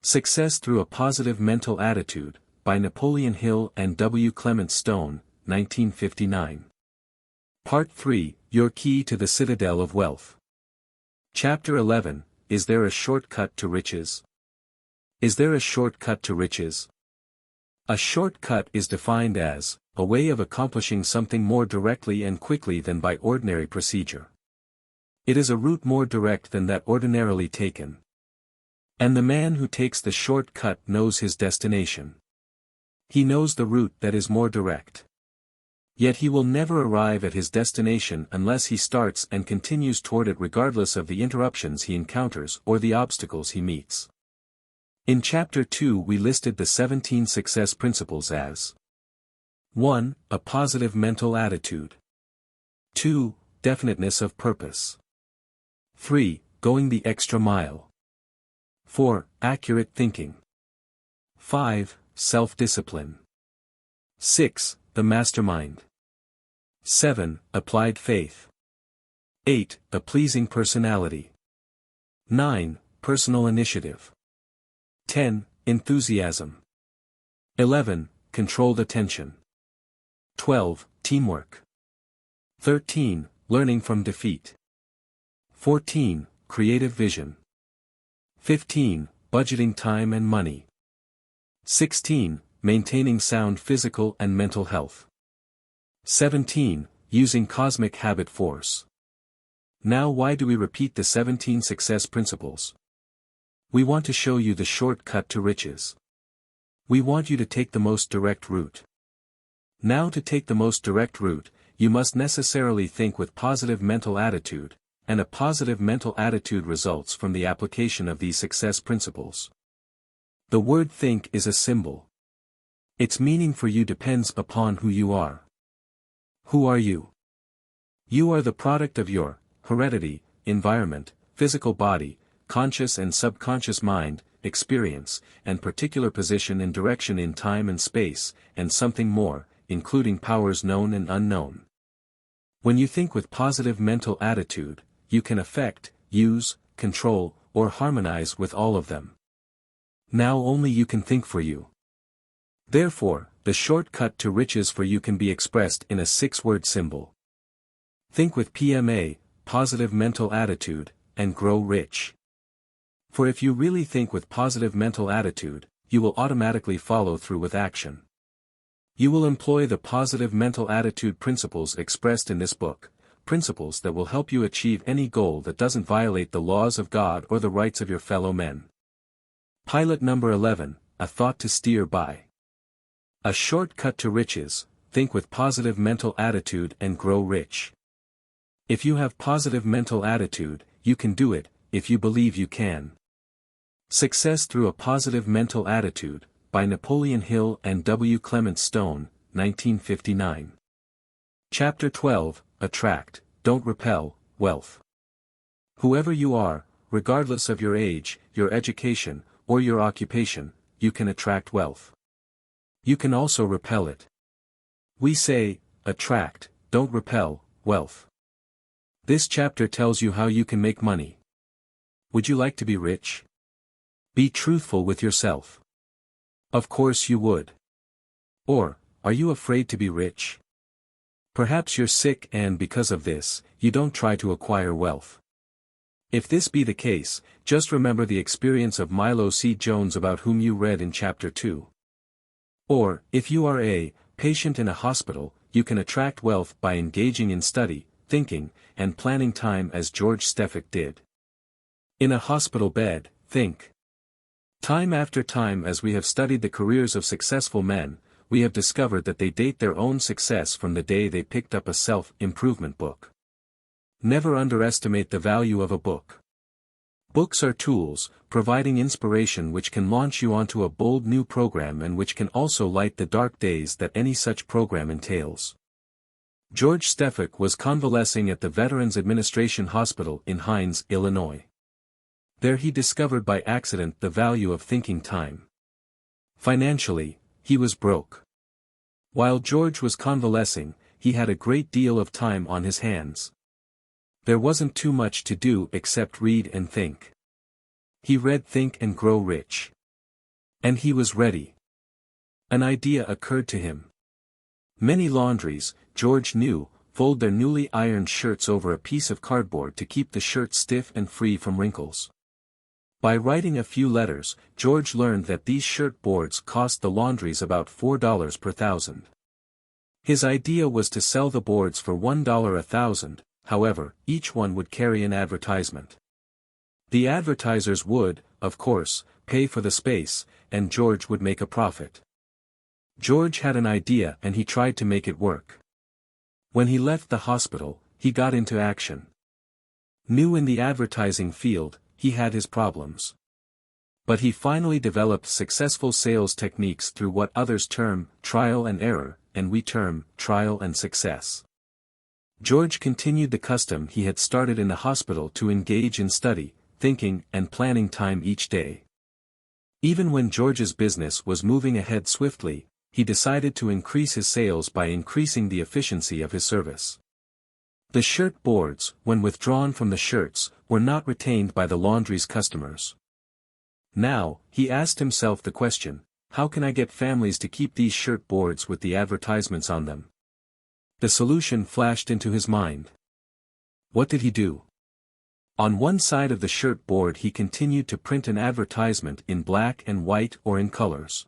Success Through a Positive Mental Attitude, by Napoleon Hill and W. Clement Stone, 1959. Part 3, Your Key to the Citadel of Wealth. Chapter 11, Is There a Shortcut to Riches? Is there a shortcut to riches? A shortcut is defined as a way of accomplishing something more directly and quickly than by ordinary procedure. It is a route more direct than that ordinarily taken. And the man who takes the shortcut knows his destination. He knows the route that is more direct. Yet he will never arrive at his destination unless he starts and continues toward it regardless of the interruptions he encounters or the obstacles he meets. In Chapter 2 we listed the 17 success principles as 1. A positive mental attitude. 2. Definiteness of purpose. 3. Going the extra mile. 4. Accurate thinking. 5. Self-discipline. 6. The mastermind. 7. Applied faith. 8. A pleasing personality. 9. Personal initiative. 10. Enthusiasm. 11. Controlled attention. 12. Teamwork. 13. Learning from defeat. 14. Creative vision. 15. Budgeting time and money. 16. Maintaining sound physical and mental health. 17. Using cosmic habit force. Now why do we repeat the 17 success principles? We want to show you the shortcut to riches. We want you to take the most direct route. Now to take the most direct route, you must necessarily think with positive mental attitude, and a positive mental attitude results from the application of these success principles. The word think is a symbol. Its meaning for you depends upon who you are. Who are you? You are the product of your heredity, environment, physical body, conscious and subconscious mind, experience, and particular position and direction in time and space, and something more, including powers known and unknown. When you think with positive mental attitude, you can affect, use, control, or harmonize with all of them. Now only you can think for you. Therefore, the shortcut to riches for you can be expressed in a 6-word symbol. Think with PMA, positive mental attitude, and grow rich. For if you really think with positive mental attitude, you will automatically follow through with action. You will employ the positive mental attitude principles expressed in this book, principles that will help you achieve any goal that doesn't violate the laws of God or the rights of your fellow men. Pilot number 11, a thought to steer by. A shortcut to riches, think with positive mental attitude and grow rich. If you have positive mental attitude, you can do it, if you believe you can. Success Through a Positive Mental Attitude, by Napoleon Hill and W. Clement Stone, 1959. Chapter 12, Attract, Don't Repel, Wealth. Whoever you are, regardless of your age, your education, or your occupation, you can attract wealth. You can also repel it. We say, attract, don't repel, wealth. This chapter tells you how you can make money. Would you like to be rich? Be truthful with yourself. Of course you would. Or, are you afraid to be rich? Perhaps you're sick and because of this, you don't try to acquire wealth. If this be the case, just remember the experience of Milo C. Jones about whom you read in Chapter 2. Or, if you are a patient in a hospital, you can attract wealth by engaging in study, thinking, and planning time as George Stefik did. In a hospital bed, think. Time after time as we have studied the careers of successful men, we have discovered that they date their own success from the day they picked up a self-improvement book. Never underestimate the value of a book. Books are tools, providing inspiration which can launch you onto a bold new program and which can also light the dark days that any such program entails. George Stefik was convalescing at the Veterans Administration Hospital in Hines, Illinois. There he discovered by accident the value of thinking time. Financially, he was broke. While George was convalescing, he had a great deal of time on his hands. There wasn't too much to do except read and think. He read Think and Grow Rich. And he was ready. An idea occurred to him. Many laundries, George knew, fold their newly ironed shirts over a piece of cardboard to keep the shirt stiff and free from wrinkles. By writing a few letters, George learned that these shirt boards cost the laundries about $4 per thousand. His idea was to sell the boards for $1 a thousand, however, each one would carry an advertisement. The advertisers would, of course, pay for the space, and George would make a profit. George had an idea and he tried to make it work. When he left the hospital, he got into action. New in the advertising field, he had his problems. But he finally developed successful sales techniques through what others term trial and error, and we term trial and success. George continued the custom he had started in the hospital to engage in study, thinking, and planning time each day. Even when George's business was moving ahead swiftly, he decided to increase his sales by increasing the efficiency of his service. The shirt boards, when withdrawn from the shirts, were not retained by the laundry's customers. Now, he asked himself the question, how can I get families to keep these shirt boards with the advertisements on them? The solution flashed into his mind. What did he do? On one side of the shirt board he continued to print an advertisement in black and white or in colors.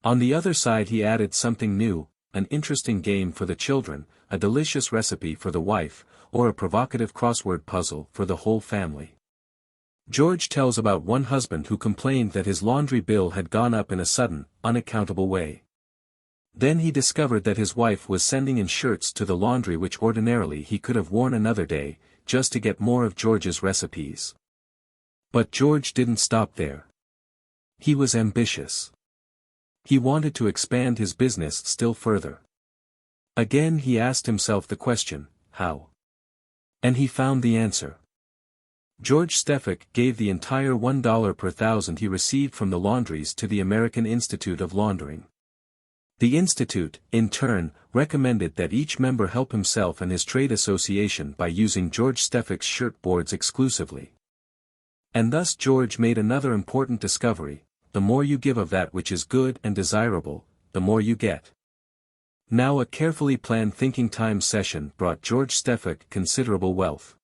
On the other side he added something new, an interesting game for the children, a delicious recipe for the wife, or a provocative crossword puzzle for the whole family. George tells about one husband who complained that his laundry bill had gone up in a sudden, unaccountable way. Then he discovered that his wife was sending in shirts to the laundry which ordinarily he could have worn another day, just to get more of George's recipes. But George didn't stop there. He was ambitious. He wanted to expand his business still further. Again he asked himself the question, how? And he found the answer. George Stefik gave the entire $1 per thousand he received from the laundries to the American Institute of Laundering. The institute, in turn, recommended that each member help himself and his trade association by using George Stefik's shirt boards exclusively. And thus George made another important discovery: the more you give of that which is good and desirable, the more you get. Now a carefully planned thinking time session brought George Stefik considerable wealth.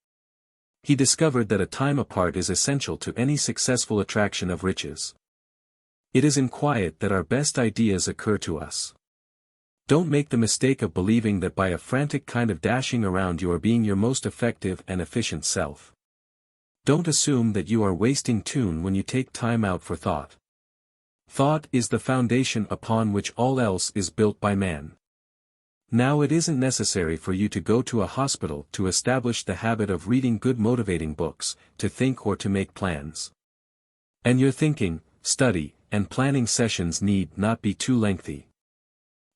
He discovered that a time apart is essential to any successful attraction of riches. It is in quiet that our best ideas occur to us. Don't make the mistake of believing that by a frantic kind of dashing around you are being your most effective and efficient self. Don't assume that you are wasting tune when you take time out for thought. Thought is the foundation upon which all else is built by man. Now it isn't necessary for you to go to a hospital to establish the habit of reading good motivating books, to think or to make plans. And your thinking, study, and planning sessions need not be too lengthy.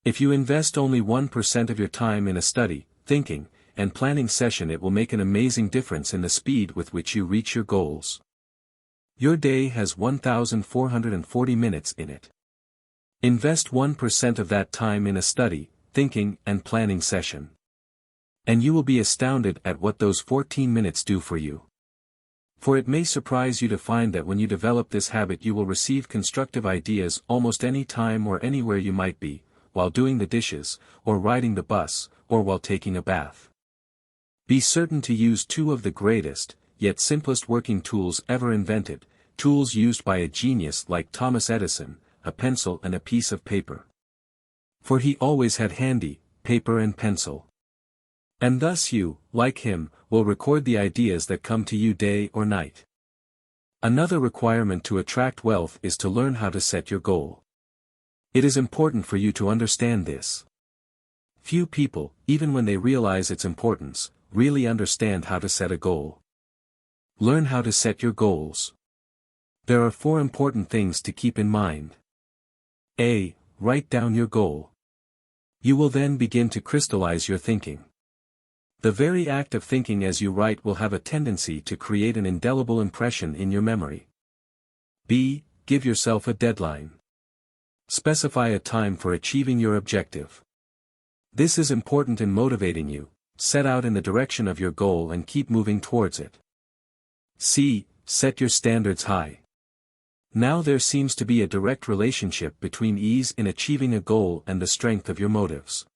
If you invest only 1% of your time in a study, thinking, and planning session, it will make an amazing difference in the speed with which you reach your goals. Your day has 1,440 minutes in it. Invest 1% of that time in a study, thinking, and planning session. And you will be astounded at what those 14 minutes do for you. For it may surprise you to find that when you develop this habit you will receive constructive ideas almost any time or anywhere you might be, while doing the dishes, or riding the bus, or while taking a bath. Be certain to use two of the greatest, yet simplest working tools ever invented, tools used by a genius like Thomas Edison, a pencil and a piece of paper. For he always had handy, paper and pencil. And thus you, like him, will record the ideas that come to you day or night. Another requirement to attract wealth is to learn how to set your goal. It is important for you to understand this. Few people, even when they realize its importance, really understand how to set a goal. Learn how to set your goals. There are 4 important things to keep in mind. A. Write down your goal. You will then begin to crystallize your thinking. The very act of thinking as you write will have a tendency to create an indelible impression in your memory. B. Give yourself a deadline. Specify a time for achieving your objective. This is important in motivating you. Set out in the direction of your goal and keep moving towards it. C. Set your standards high. Now there seems to be a direct relationship between ease in achieving a goal and the strength of your motives.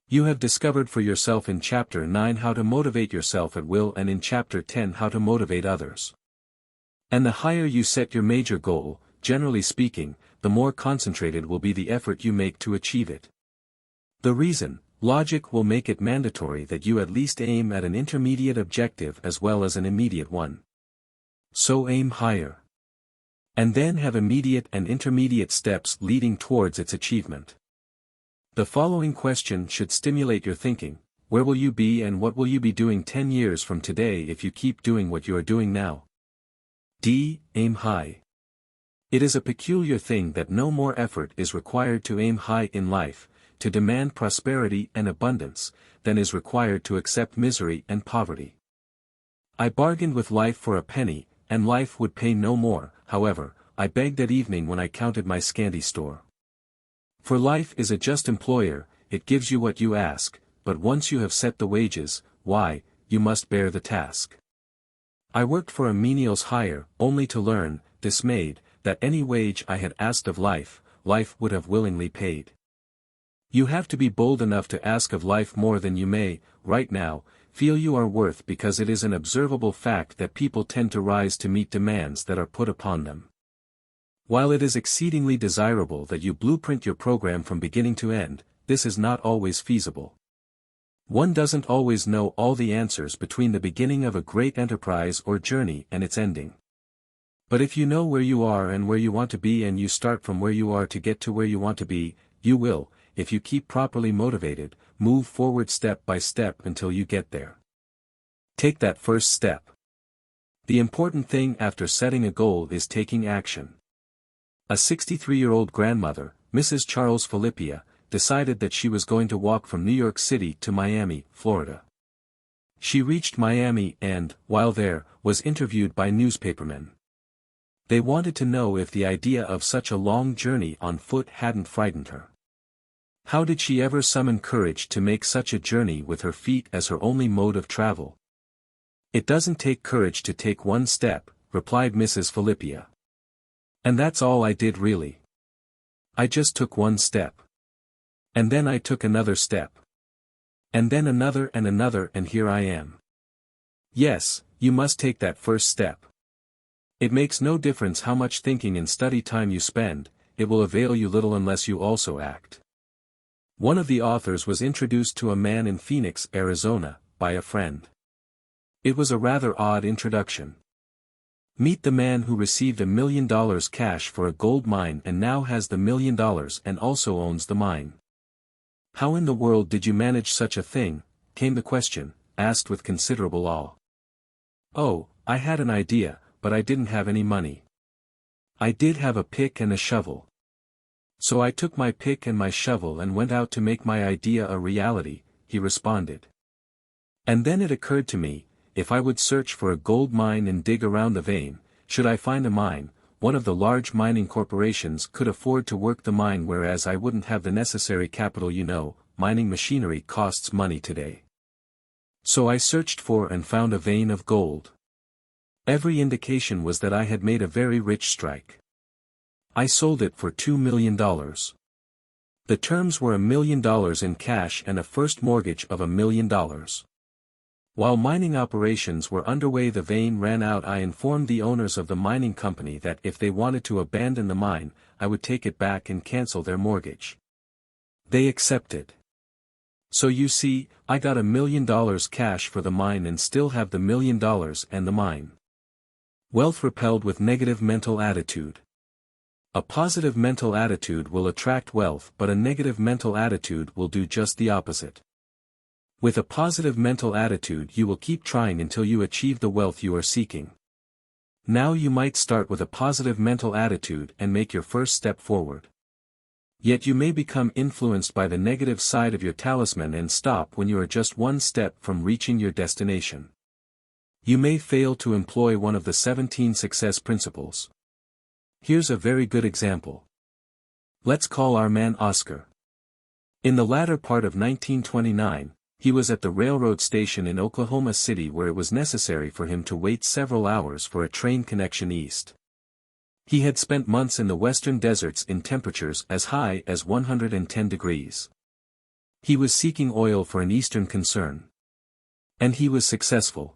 You have discovered for yourself in Chapter 9 how to motivate yourself at will and in Chapter 10 how to motivate others. And the higher you set your major goal, generally speaking, the more concentrated will be the effort you make to achieve it. The reason, logic will make it mandatory that you at least aim at an intermediate objective as well as an immediate one. So aim higher. And then have immediate and intermediate steps leading towards its achievement. The following question should stimulate your thinking: where will you be and what will you be doing 10 years from today if you keep doing what you are doing now? D. Aim high. It is a peculiar thing that no more effort is required to aim high in life, to demand prosperity and abundance, than is required to accept misery and poverty. I bargained with life for a penny, and life would pay no more. However, I begged that evening when I counted my scanty store. For life is a just employer, it gives you what you ask, but once you have set the wages, why, you must bear the task. I worked for a menial's hire, only to learn, dismayed, that any wage I had asked of life, life would have willingly paid. You have to be bold enough to ask of life more than you may, right now, feel you are worth, because it is an observable fact that people tend to rise to meet demands that are put upon them. While it is exceedingly desirable that you blueprint your program from beginning to end, this is not always feasible. One doesn't always know all the answers between the beginning of a great enterprise or journey and its ending. But if you know where you are and where you want to be and you start from where you are to get to where you want to be, you will, if you keep properly motivated, move forward step by step until you get there. Take that first step. The important thing after setting a goal is taking action. A 63-year-old grandmother, Mrs. Charles Philippia, decided that she was going to walk from New York City to Miami, Florida. She reached Miami and, while there, was interviewed by newspapermen. They wanted to know if the idea of such a long journey on foot hadn't frightened her. How did she ever summon courage to make such a journey with her feet as her only mode of travel? It doesn't take courage to take one step, replied Mrs. Philippia. And that's all I did really. I just took one step. And then I took another step. And then another, and here I am. Yes, you must take that first step. It makes no difference how much thinking and study time you spend, it will avail you little unless you also act. One of the authors was introduced to a man in Phoenix, Arizona, by a friend. It was a rather odd introduction. Meet the man who received $1 million cash for a gold mine and now has the $1 million and also owns the mine. How in the world did you manage such a thing? Came the question, asked with considerable awe. Oh, I had an idea, but I didn't have any money. I did have a pick and a shovel. So I took my pick and my shovel and went out to make my idea a reality, he responded. And then it occurred to me, if I would search for a gold mine and dig around the vein, should I find a mine, one of the large mining corporations could afford to work the mine, whereas I wouldn't have the necessary capital. Mining machinery costs money today. So I searched for and found a vein of gold. Every indication was that I had made a very rich strike. I sold it for $2 million. The terms were $1 million in cash and a first mortgage of $1 million. While mining operations were underway, the vein ran out. I informed the owners of the mining company that if they wanted to abandon the mine, I would take it back and cancel their mortgage. They accepted. So you see, I got $1 million cash for the mine and still have the $1 million and the mine. Wealth repelled with negative mental attitude. A positive mental attitude will attract wealth, but a negative mental attitude will do just the opposite. With a positive mental attitude you will keep trying until you achieve the wealth you are seeking. Now you might start with a positive mental attitude and make your first step forward. Yet you may become influenced by the negative side of your talisman and stop when you are just one step from reaching your destination. You may fail to employ one of the 17 success principles. Here's a very good example. Let's call our man Oscar. In the latter part of 1929, he was at the railroad station in Oklahoma City where it was necessary for him to wait several hours for a train connection east. He had spent months in the western deserts in temperatures as high as 110 degrees. He was seeking oil for an eastern concern. And he was successful.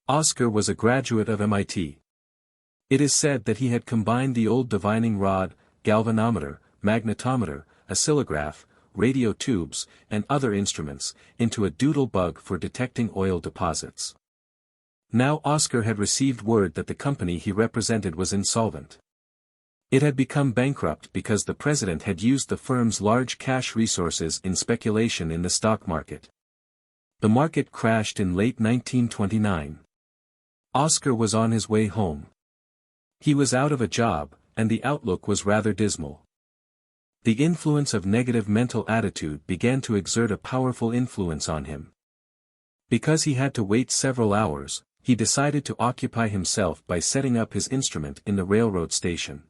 Oscar was a graduate of MIT. It is said that he had combined the old divining rod, galvanometer, magnetometer, oscillograph, radio tubes, and other instruments, into a doodle bug for detecting oil deposits. Now Oscar had received word that the company he represented was insolvent. It had become bankrupt because the president had used the firm's large cash resources in speculation in the stock market. The market crashed in late 1929. Oscar was on his way home. He was out of a job, and the outlook was rather dismal. The influence of negative mental attitude began to exert a powerful influence on him. Because he had to wait several hours, he decided to occupy himself by setting up his instrument in the railroad station.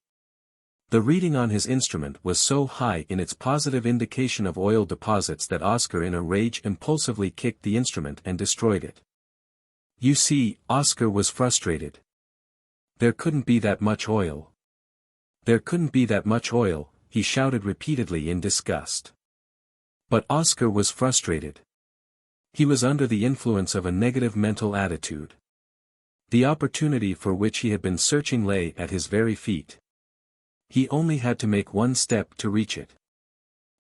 The reading on his instrument was so high in its positive indication of oil deposits that Oscar in a rage impulsively kicked the instrument and destroyed it. You see, Oscar was frustrated. There couldn't be that much oil. There couldn't be that much oil, he shouted repeatedly in disgust. But Oscar was frustrated. He was under the influence of a negative mental attitude. The opportunity for which he had been searching lay at his very feet. He only had to make one step to reach it.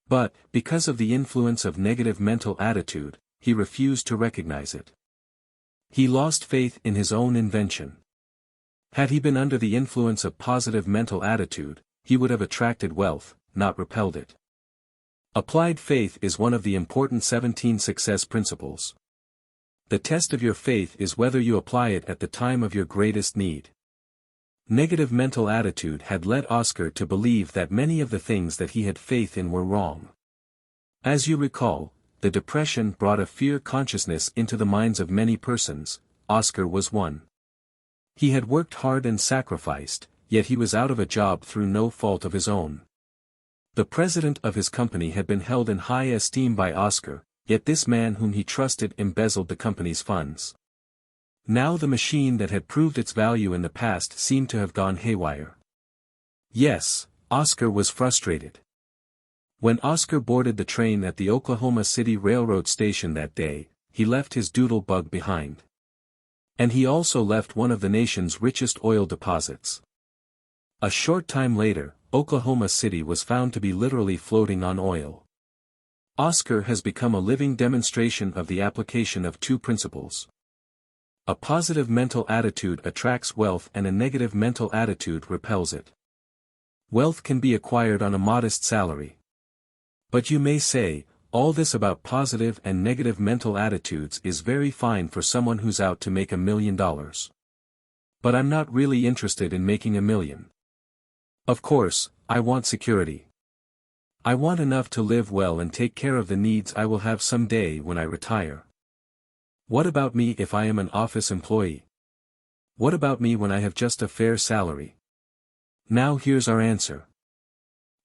But, because of the influence of negative mental attitude, he refused to recognize it. He lost faith in his own invention. Had he been under the influence of positive mental attitude, he would have attracted wealth, not repelled it. Applied faith is one of the important 17 success principles. The test of your faith is whether you apply it at the time of your greatest need. Negative mental attitude had led Oscar to believe that many of the things that he had faith in were wrong. As you recall, the Depression brought a fear consciousness into the minds of many persons. Oscar was one. He had worked hard and sacrificed, yet he was out of a job through no fault of his own. The president of his company had been held in high esteem by Oscar, yet this man whom he trusted embezzled the company's funds. Now the machine that had proved its value in the past seemed to have gone haywire. Yes, Oscar was frustrated. When Oscar boarded the train at the Oklahoma City Railroad station that day, he left his doodle bug behind. And he also left one of the nation's richest oil deposits. A short time later, Oklahoma City was found to be literally floating on oil. Oscar has become a living demonstration of the application of two principles. A positive mental attitude attracts wealth and a negative mental attitude repels it. Wealth can be acquired on a modest salary. But you may say, all this about positive and negative mental attitudes is very fine for someone who's out to make $1 million. But I'm not really interested in making $1 million. Of course, I want security. I want enough to live well and take care of the needs I will have someday when I retire. What about me if I am an office employee? What about me when I have just a fair salary? Now here's our answer.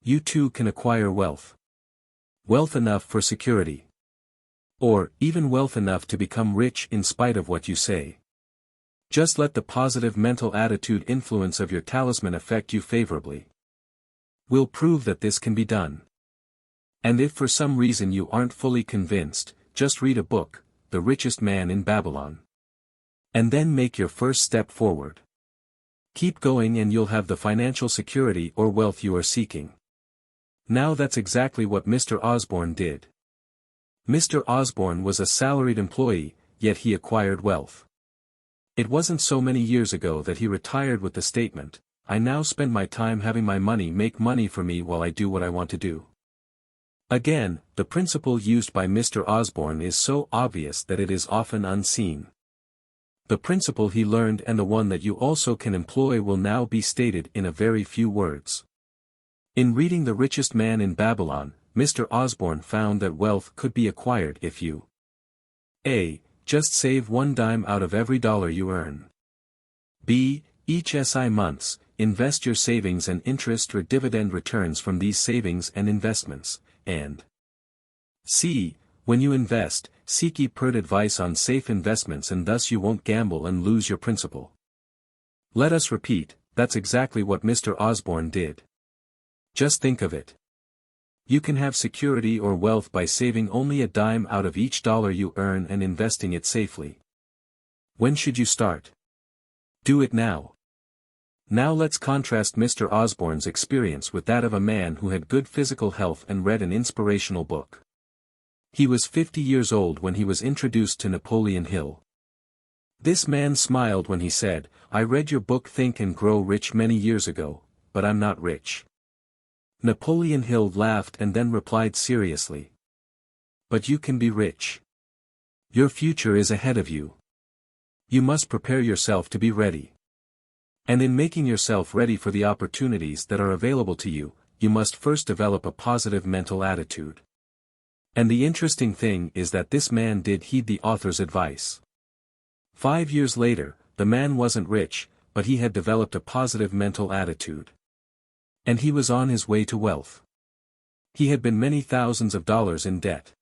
You too can acquire wealth. Wealth enough for security. Or, even wealth enough to become rich in spite of what you say. Just let the positive mental attitude influence of your talisman affect you favorably. We'll prove that this can be done. And if for some reason you aren't fully convinced, just read a book, The Richest Man in Babylon. And then make your first step forward. Keep going and you'll have the financial security or wealth you are seeking. Now that's exactly what Mr. Osborne did. Mr. Osborne was a salaried employee, yet he acquired wealth. It wasn't so many years ago that he retired with the statement, "I now spend my time having my money make money for me while I do what I want to do." Again, the principle used by Mr. Osborne is so obvious that it is often unseen. The principle he learned and the one that you also can employ will now be stated in a very few words. In reading The Richest Man in Babylon, Mr. Osborne found that wealth could be acquired if you a. Just save 1 dime out of every dollar you earn. b. Each SI months, invest your savings and interest or dividend returns from these savings and investments, and c. When you invest, seek expert advice on safe investments and thus you won't gamble and lose your principal. Let us repeat, that's exactly what Mr. Osborne did. Just think of it. You can have security or wealth by saving only a dime out of each dollar you earn and investing it safely. When should you start? Do it now. Now let's contrast Mr. Osborne's experience with that of a man who had good physical health and read an inspirational book. He was 50 years old when he was introduced to Napoleon Hill. This man smiled when he said, "I read your book Think and Grow Rich many years ago, but I'm not rich." Napoleon Hill laughed and then replied seriously, "But you can be rich. Your future is ahead of you. You must prepare yourself to be ready. And in making yourself ready for the opportunities that are available to you, you must first develop a positive mental attitude." And the interesting thing is that this man did heed the author's advice. 5 years later, the man wasn't rich, but he had developed a positive mental attitude. And he was on his way to wealth. He had been many thousands of dollars in debt.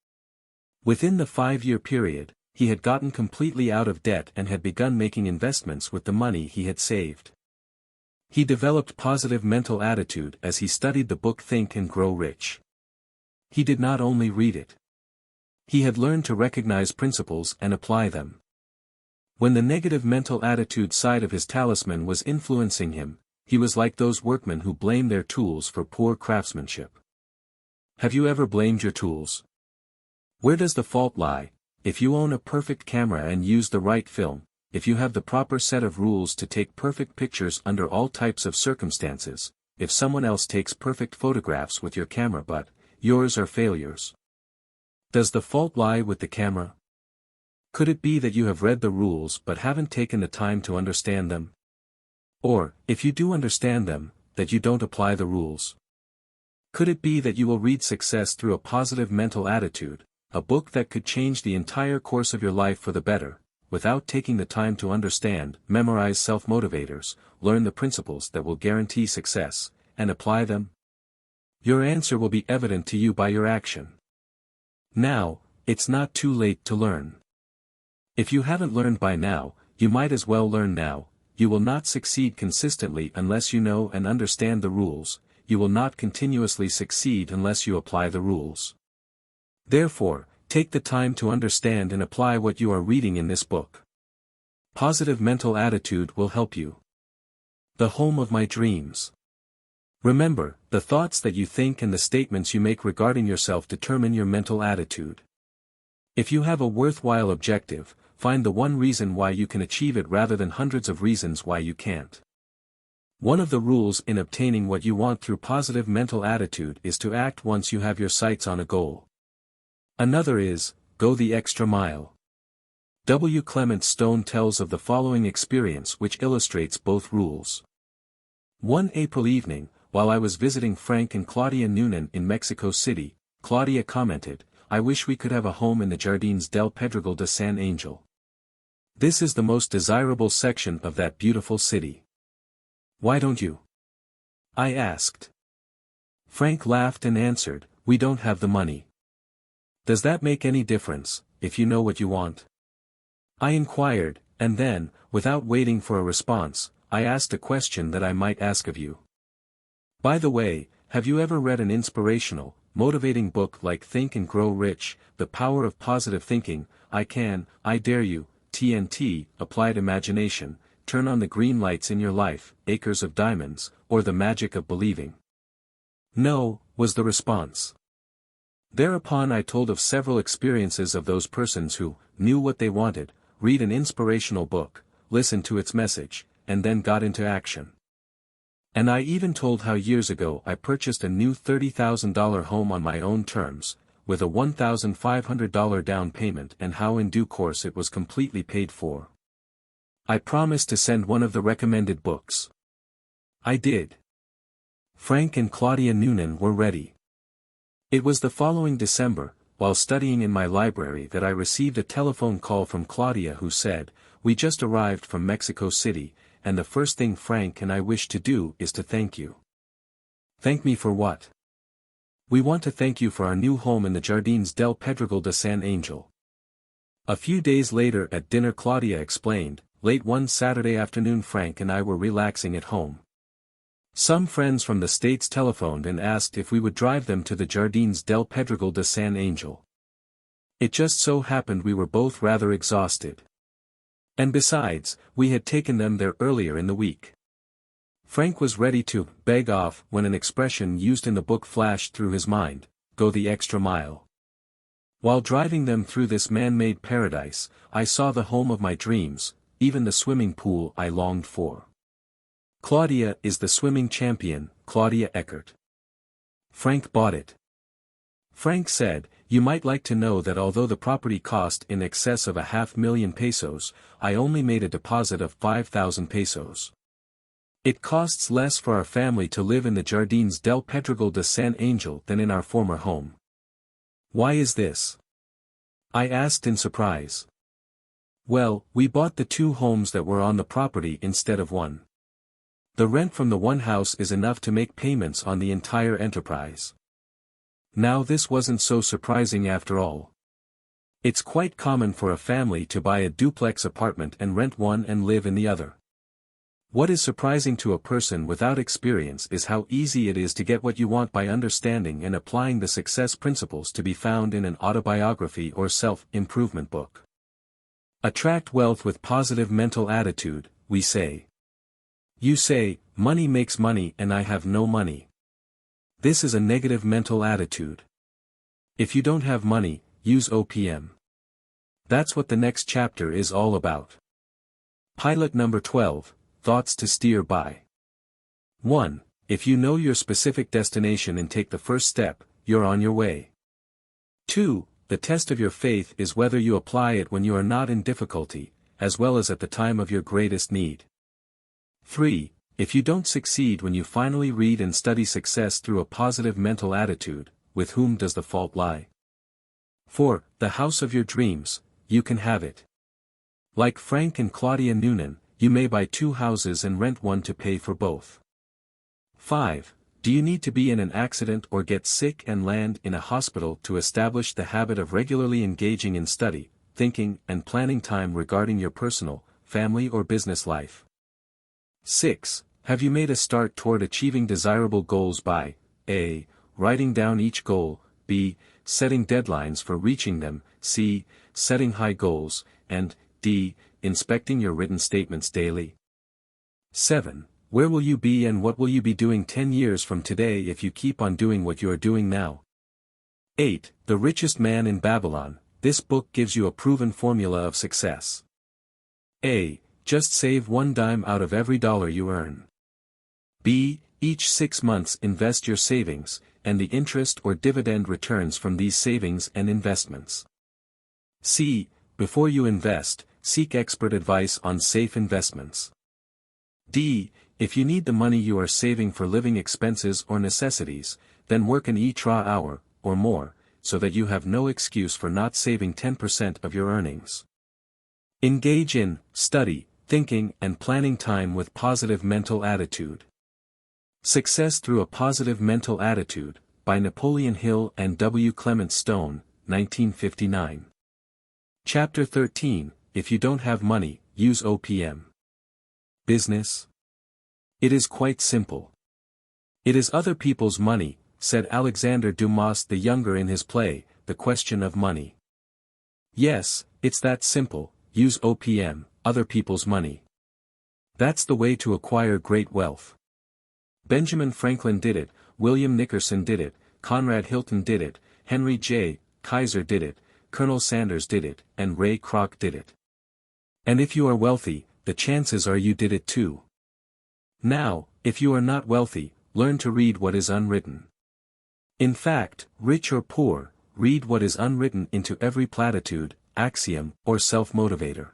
Within the 5-year period, he had gotten completely out of debt and had begun making investments with the money he had saved. He developed positive mental attitude as he studied the book Think and Grow Rich. He did not only read it. He had learned to recognize principles and apply them. When the negative mental attitude side of his talisman was influencing him, he was like those workmen who blame their tools for poor craftsmanship. Have you ever blamed your tools? Where does the fault lie? If you own a perfect camera and use the right film, if you have the proper set of rules to take perfect pictures under all types of circumstances, if someone else takes perfect photographs with your camera but yours are failures. Does the fault lie with the camera? Could it be that you have read the rules but haven't taken the time to understand them? Or, if you do understand them, that you don't apply the rules? Could it be that you will read Success Through a Positive Mental Attitude, a book that could change the entire course of your life for the better, without taking the time to understand, memorize self-motivators, learn the principles that will guarantee success, and apply them? Your answer will be evident to you by your action. Now, it's not too late to learn. If you haven't learned by now, you might as well learn now. You will not succeed consistently unless you know and understand the rules. You will not continuously succeed unless you apply the rules. Therefore, take the time to understand and apply what you are reading in this book. Positive mental attitude will help you. The home of my dreams. Remember, the thoughts that you think and the statements you make regarding yourself determine your mental attitude. If you have a worthwhile objective, find the one reason why you can achieve it rather than hundreds of reasons why you can't. One of the rules in obtaining what you want through positive mental attitude is to act once you have your sights on a goal. Another is, go the extra mile. Clement Stone tells of the following experience which illustrates both rules. One April evening, while I was visiting Frank and Claudia Noonan in Mexico City, Claudia commented, "I wish we could have a home in the Jardines del Pedregal de San Angel. This is the most desirable section of that beautiful city. Why don't you?" I asked. Frank laughed and answered, "We don't have the money." "Does that make any difference, if you know what you want?" I inquired, and then, without waiting for a response, I asked a question that I might ask of you. By the way, have you ever read an inspirational, motivating book like Think and Grow Rich, The Power of Positive Thinking, I Dare You, TNT, Applied Imagination, Turn on the Green Lights in Your Life, Acres of Diamonds, or The Magic of Believing? No, was the response. Thereupon I told of several experiences of those persons who knew what they wanted, read an inspirational book, listened to its message, and then got into action. And I even told how years ago I purchased a new $30,000 home on my own terms, with a $1,500 down payment, and how in due course it was completely paid for. I promised to send one of the recommended books. I did. Frank and Claudia Noonan were ready. It was the following December, while studying in my library, that I received a telephone call from Claudia who said, "We just arrived from Mexico City, and the first thing Frank and I wish to do is to thank you." "Thank me for what?" "We want to thank you for our new home in the Jardines del Pedregal de San Angel." A few days later at dinner Claudia explained, late one Saturday afternoon Frank and I were relaxing at home. Some friends from the States telephoned and asked if we would drive them to the Jardins del Pedregal de San Angel. It just so happened we were both rather exhausted. And besides, we had taken them there earlier in the week. Frank was ready to beg off when an expression used in the book flashed through his mind: go the extra mile. While driving them through this man-made paradise, I saw the home of my dreams, even the swimming pool I longed for. Claudia is the swimming champion, Claudia Eckert. Frank bought it. Frank said, "You might like to know that although the property cost in excess of 500,000 pesos, I only made a deposit of 5,000 pesos. It costs less for our family to live in the Jardins del Pedregal de San Angel than in our former home." "Why is this?" I asked in surprise. "Well, we bought the 2 homes that were on the property instead of one. The rent from the one house is enough to make payments on the entire enterprise." Now this wasn't so surprising after all. It's quite common for a family to buy a duplex apartment and rent one and live in the other. What is surprising to a person without experience is how easy it is to get what you want by understanding and applying the success principles to be found in an autobiography or self-improvement book. Attract wealth with positive mental attitude, we say. You say, money makes money and I have no money. This is a negative mental attitude. If you don't have money, use OPM. That's what the next chapter is all about. Pilot number 12, Thoughts to Steer By. 1. If you know your specific destination and take the first step, you're on your way. 2. The test of your faith is whether you apply it when you are not in difficulty, as well as at the time of your greatest need. 3. If you don't succeed when you finally read and study success through a positive mental attitude, with whom does the fault lie? 4. The house of your dreams, you can have it. Like Frank and Claudia Noonan, you may buy 2 houses and rent one to pay for both. 5. Do you need to be in an accident or get sick and land in a hospital to establish the habit of regularly engaging in study, thinking, and planning time regarding your personal, family or business life? 6. Have you made a start toward achieving desirable goals by a. Writing down each goal, b. Setting deadlines for reaching them, c. Setting high goals, and d. Inspecting your written statements daily? 7. Where will you be and what will you be doing 10 years from today if you keep on doing what you are doing now? 8. The Richest Man in Babylon. This book gives you a proven formula of success. A. Just save 1 dime out of every dollar you earn. B. Each 6 months invest your savings, and the interest or dividend returns from these savings and investments. C. Before you invest, seek expert advice on safe investments. D. If you need the money you are saving for living expenses or necessities, then work an extra hour, or more, so that you have no excuse for not saving 10% of your earnings. Engage in study, thinking and planning time with positive mental attitude. Success Through a Positive Mental Attitude, by Napoleon Hill and W. Clement Stone, 1959. Chapter 13, If you don't have money, use OPM. Business? It is quite simple. It is other people's money, said Alexander Dumas the Younger in his play, The Question of Money. Yes, it's that simple, use OPM, other people's money. That's the way to acquire great wealth. Benjamin Franklin did it, William Nickerson did it, Conrad Hilton did it, Henry J. Kaiser did it, Colonel Sanders did it, and Ray Kroc did it. And if you are wealthy, the chances are you did it too. Now, if you are not wealthy, learn to read what is unwritten. In fact, rich or poor, read what is unwritten into every platitude, axiom, or self-motivator.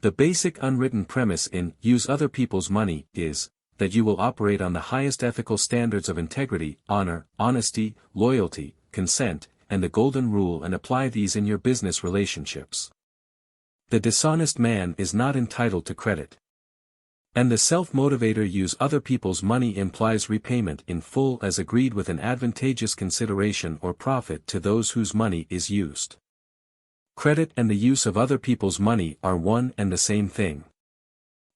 The basic unwritten premise in Use Other People's Money is that you will operate on the highest ethical standards of integrity, honor, honesty, loyalty, consent, and the golden rule and apply these in your business relationships. The dishonest man is not entitled to credit. And the self-motivator Use Other People's Money implies repayment in full as agreed with an advantageous consideration or profit to those whose money is used. Credit and the use of other people's money are one and the same thing.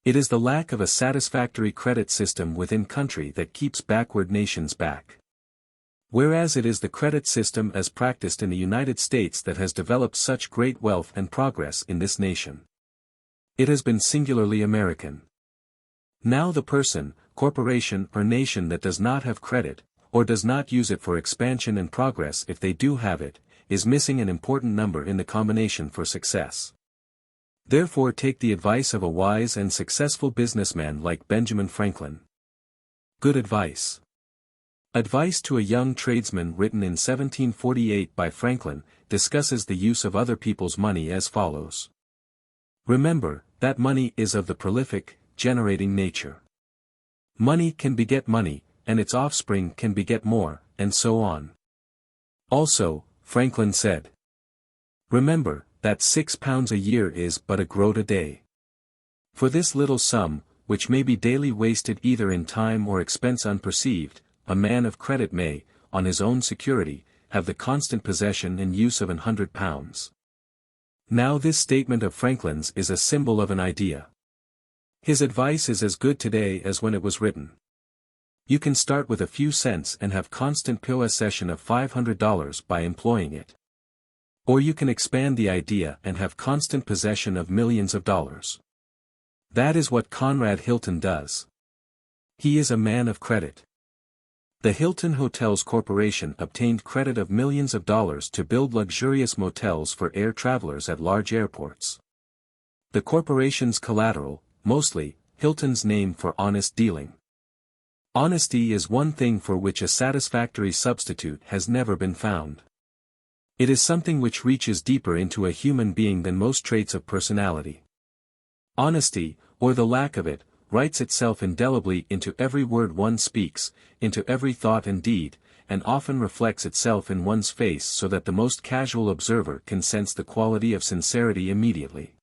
It is the lack of a satisfactory credit system within country that keeps backward nations back. Whereas it is the credit system as practiced in the United States that has developed such great wealth and progress in this nation. It has been singularly American. Now the person, corporation or nation that does not have credit, or does not use it for expansion and progress if they do have it, is missing an important number in the combination for success. Therefore take the advice of a wise and successful businessman like Benjamin Franklin. Good advice. Advice to a young tradesman written in 1748 by Franklin, discusses the use of other people's money as follows. Remember, that money is of the prolific, generating nature. Money can beget money, and its offspring can beget more, and so on. Also, Franklin said, remember, that £6 a year is but a groat a day. For this little sum, which may be daily wasted either in time or expense unperceived, a man of credit may, on his own security, have the constant possession and use of £100. Now this statement of Franklin's is a symbol of an idea. His advice is as good today as when it was written. You can start with a few cents and have constant possession of $500 by employing it. Or you can expand the idea and have constant possession of millions of dollars. That is what Conrad Hilton does. He is a man of credit. The Hilton Hotels Corporation obtained credit of millions of dollars to build luxurious motels for air travelers at large airports. The corporation's collateral, mostly, Hilton's name for honest dealing. Honesty is one thing for which a satisfactory substitute has never been found. It is something which reaches deeper into a human being than most traits of personality. Honesty, or the lack of it, writes itself indelibly into every word one speaks, into every thought and deed, and often reflects itself in one's face so that the most casual observer can sense the quality of sincerity immediately.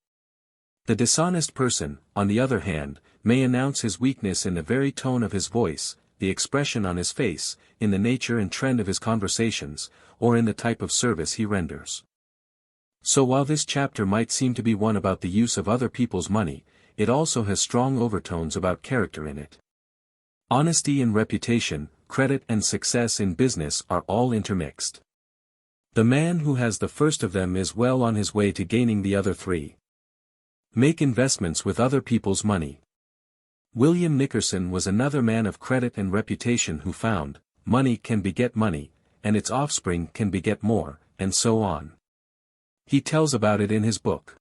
The dishonest person, on the other hand, may announce his weakness in the very tone of his voice, the expression on his face, in the nature and trend of his conversations, or in the type of service he renders. So while this chapter might seem to be one about the use of other people's money, it also has strong overtones about character in it. Honesty and reputation, credit and success in business are all intermixed. The man who has the first of them is well on his way to gaining the other three. Make investments with other people's money. William Nickerson was another man of credit and reputation who found, money can beget money, and its offspring can beget more, and so on. He tells about it in his book.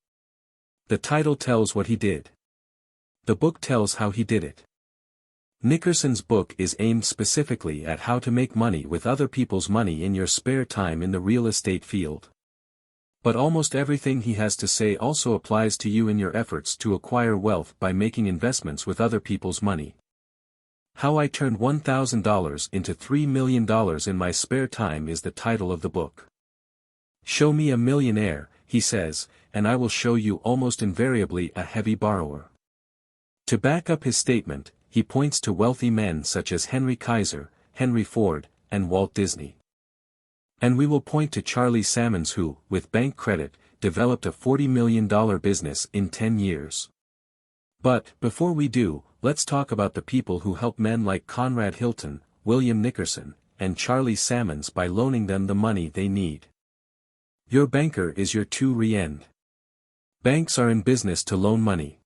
The title tells what he did. The book tells how he did it. Nickerson's book is aimed specifically at how to make money with other people's money in your spare time in the real estate field. But almost everything he has to say also applies to you in your efforts to acquire wealth by making investments with other people's money. How I Turned $1,000 into $3 million in My Spare Time is the title of the book. Show me a millionaire, he says, and I will show you almost invariably a heavy borrower. To back up his statement, he points to wealthy men such as Henry Kaiser, Henry Ford, and Walt Disney. And we will point to Charlie Sammons who, with bank credit, developed a $40 million business in 10 years. But, before we do, let's talk about the people who help men like Conrad Hilton, William Nickerson, and Charlie Sammons by loaning them the money they need. Your banker is your end. Banks are in business to loan money.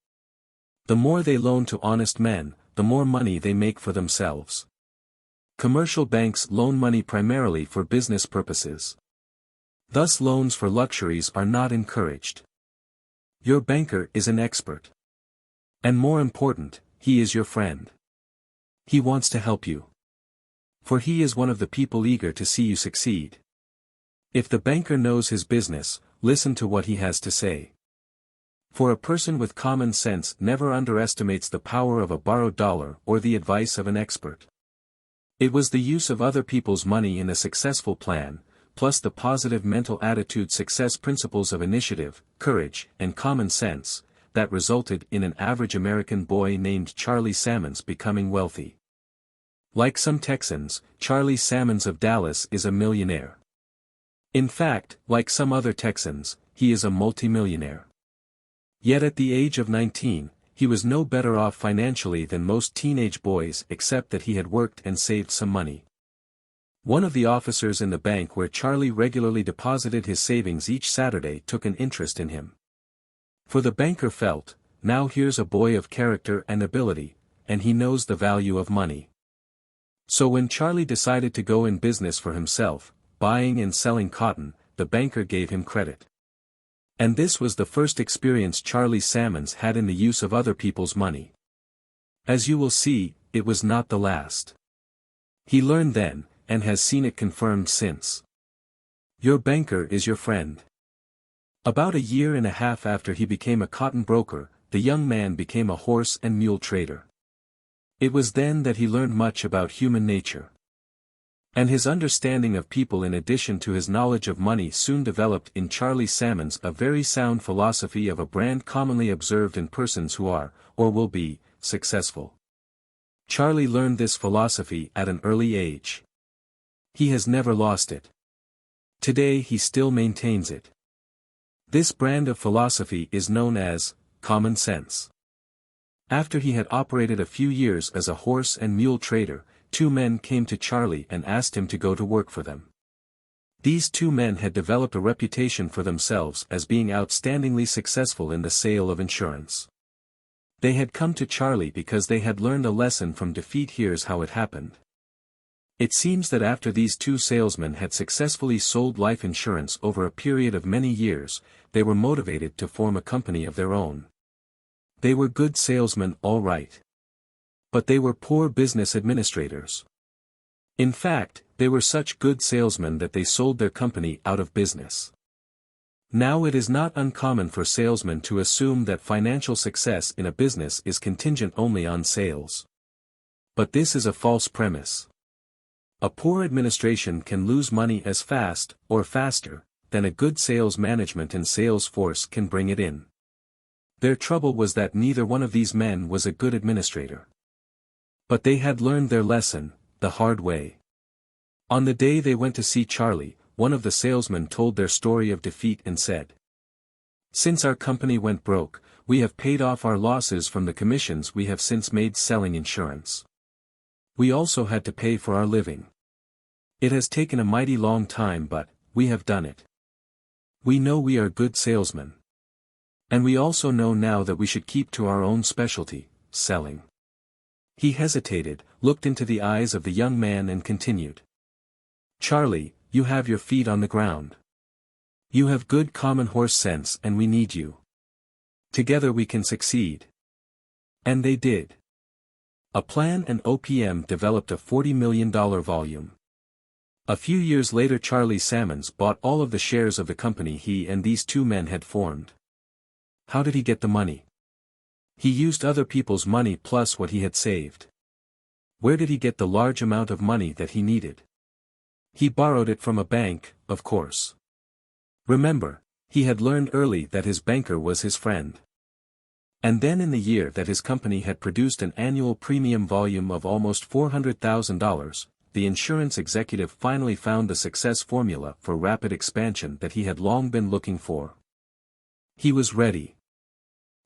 The more they loan to honest men, the more money they make for themselves. Commercial banks loan money primarily for business purposes. Thus loans for luxuries are not encouraged. Your banker is an expert. And more important, he is your friend. He wants to help you. For he is one of the people eager to see you succeed. If the banker knows his business, listen to what he has to say. For a person with common sense never underestimates the power of a borrowed dollar or the advice of an expert. It was the use of other people's money in a successful plan, plus the positive mental attitude success principles of initiative, courage, and common sense, that resulted in an average American boy named Charlie Sammons becoming wealthy. Like some Texans, Charlie Sammons of Dallas is a millionaire. In fact, like some other Texans, he is a multimillionaire. Yet at the age of 19, he was no better off financially than most teenage boys except that he had worked and saved some money. One of the officers in the bank where Charlie regularly deposited his savings each Saturday took an interest in him. For the banker felt, now here's a boy of character and ability, and he knows the value of money. So when Charlie decided to go in business for himself, buying and selling cotton, the banker gave him credit. And this was the first experience Charlie Salmons had in the use of other people's money. As you will see, it was not the last. He learned then, and has seen it confirmed since. Your banker is your friend. About a year and a half after he became a cotton broker, the young man became a horse and mule trader. It was then that he learned much about human nature. And his understanding of people in addition to his knowledge of money soon developed in Charlie Salmons a very sound philosophy of a brand commonly observed in persons who are, or will be, successful. Charlie learned this philosophy at an early age. He has never lost it. Today he still maintains it. This brand of philosophy is known as common sense. After he had operated a few years as a horse and mule trader, two men came to Charlie and asked him to go to work for them. These two men had developed a reputation for themselves as being outstandingly successful in the sale of insurance. They had come to Charlie because they had learned a lesson from defeat. Here's how it happened. It seems that after these two salesmen had successfully sold life insurance over a period of many years, they were motivated to form a company of their own. They were good salesmen, all right. But they were poor business administrators. In fact, they were such good salesmen that they sold their company out of business. Now it is not uncommon for salesmen to assume that financial success in a business is contingent only on sales. But this is a false premise. A poor administration can lose money as fast, or faster, than a good sales management and sales force can bring it in. Their trouble was that neither one of these men was a good administrator. But they had learned their lesson, the hard way. On the day they went to see Charlie, one of the salesmen told their story of defeat and said, "Since our company went broke, we have paid off our losses from the commissions we have since made selling insurance. We also had to pay for our living. It has taken a mighty long time, but we have done it. We know we are good salesmen. And we also know now that we should keep to our own specialty, selling." He hesitated, looked into the eyes of the young man and continued. "Charlie, you have your feet on the ground. You have good common horse sense and we need you. Together we can succeed." And they did. A plan and OPM developed a $40 million volume. A few years later Charlie Salmons bought all of the shares of the company he and these two men had formed. How did he get the money? He used other people's money plus what he had saved. Where did he get the large amount of money that he needed? He borrowed it from a bank, of course. Remember, he had learned early that his banker was his friend. And then in the year that his company had produced an annual premium volume of almost $400,000, the insurance executive finally found the success formula for rapid expansion that he had long been looking for. He was ready.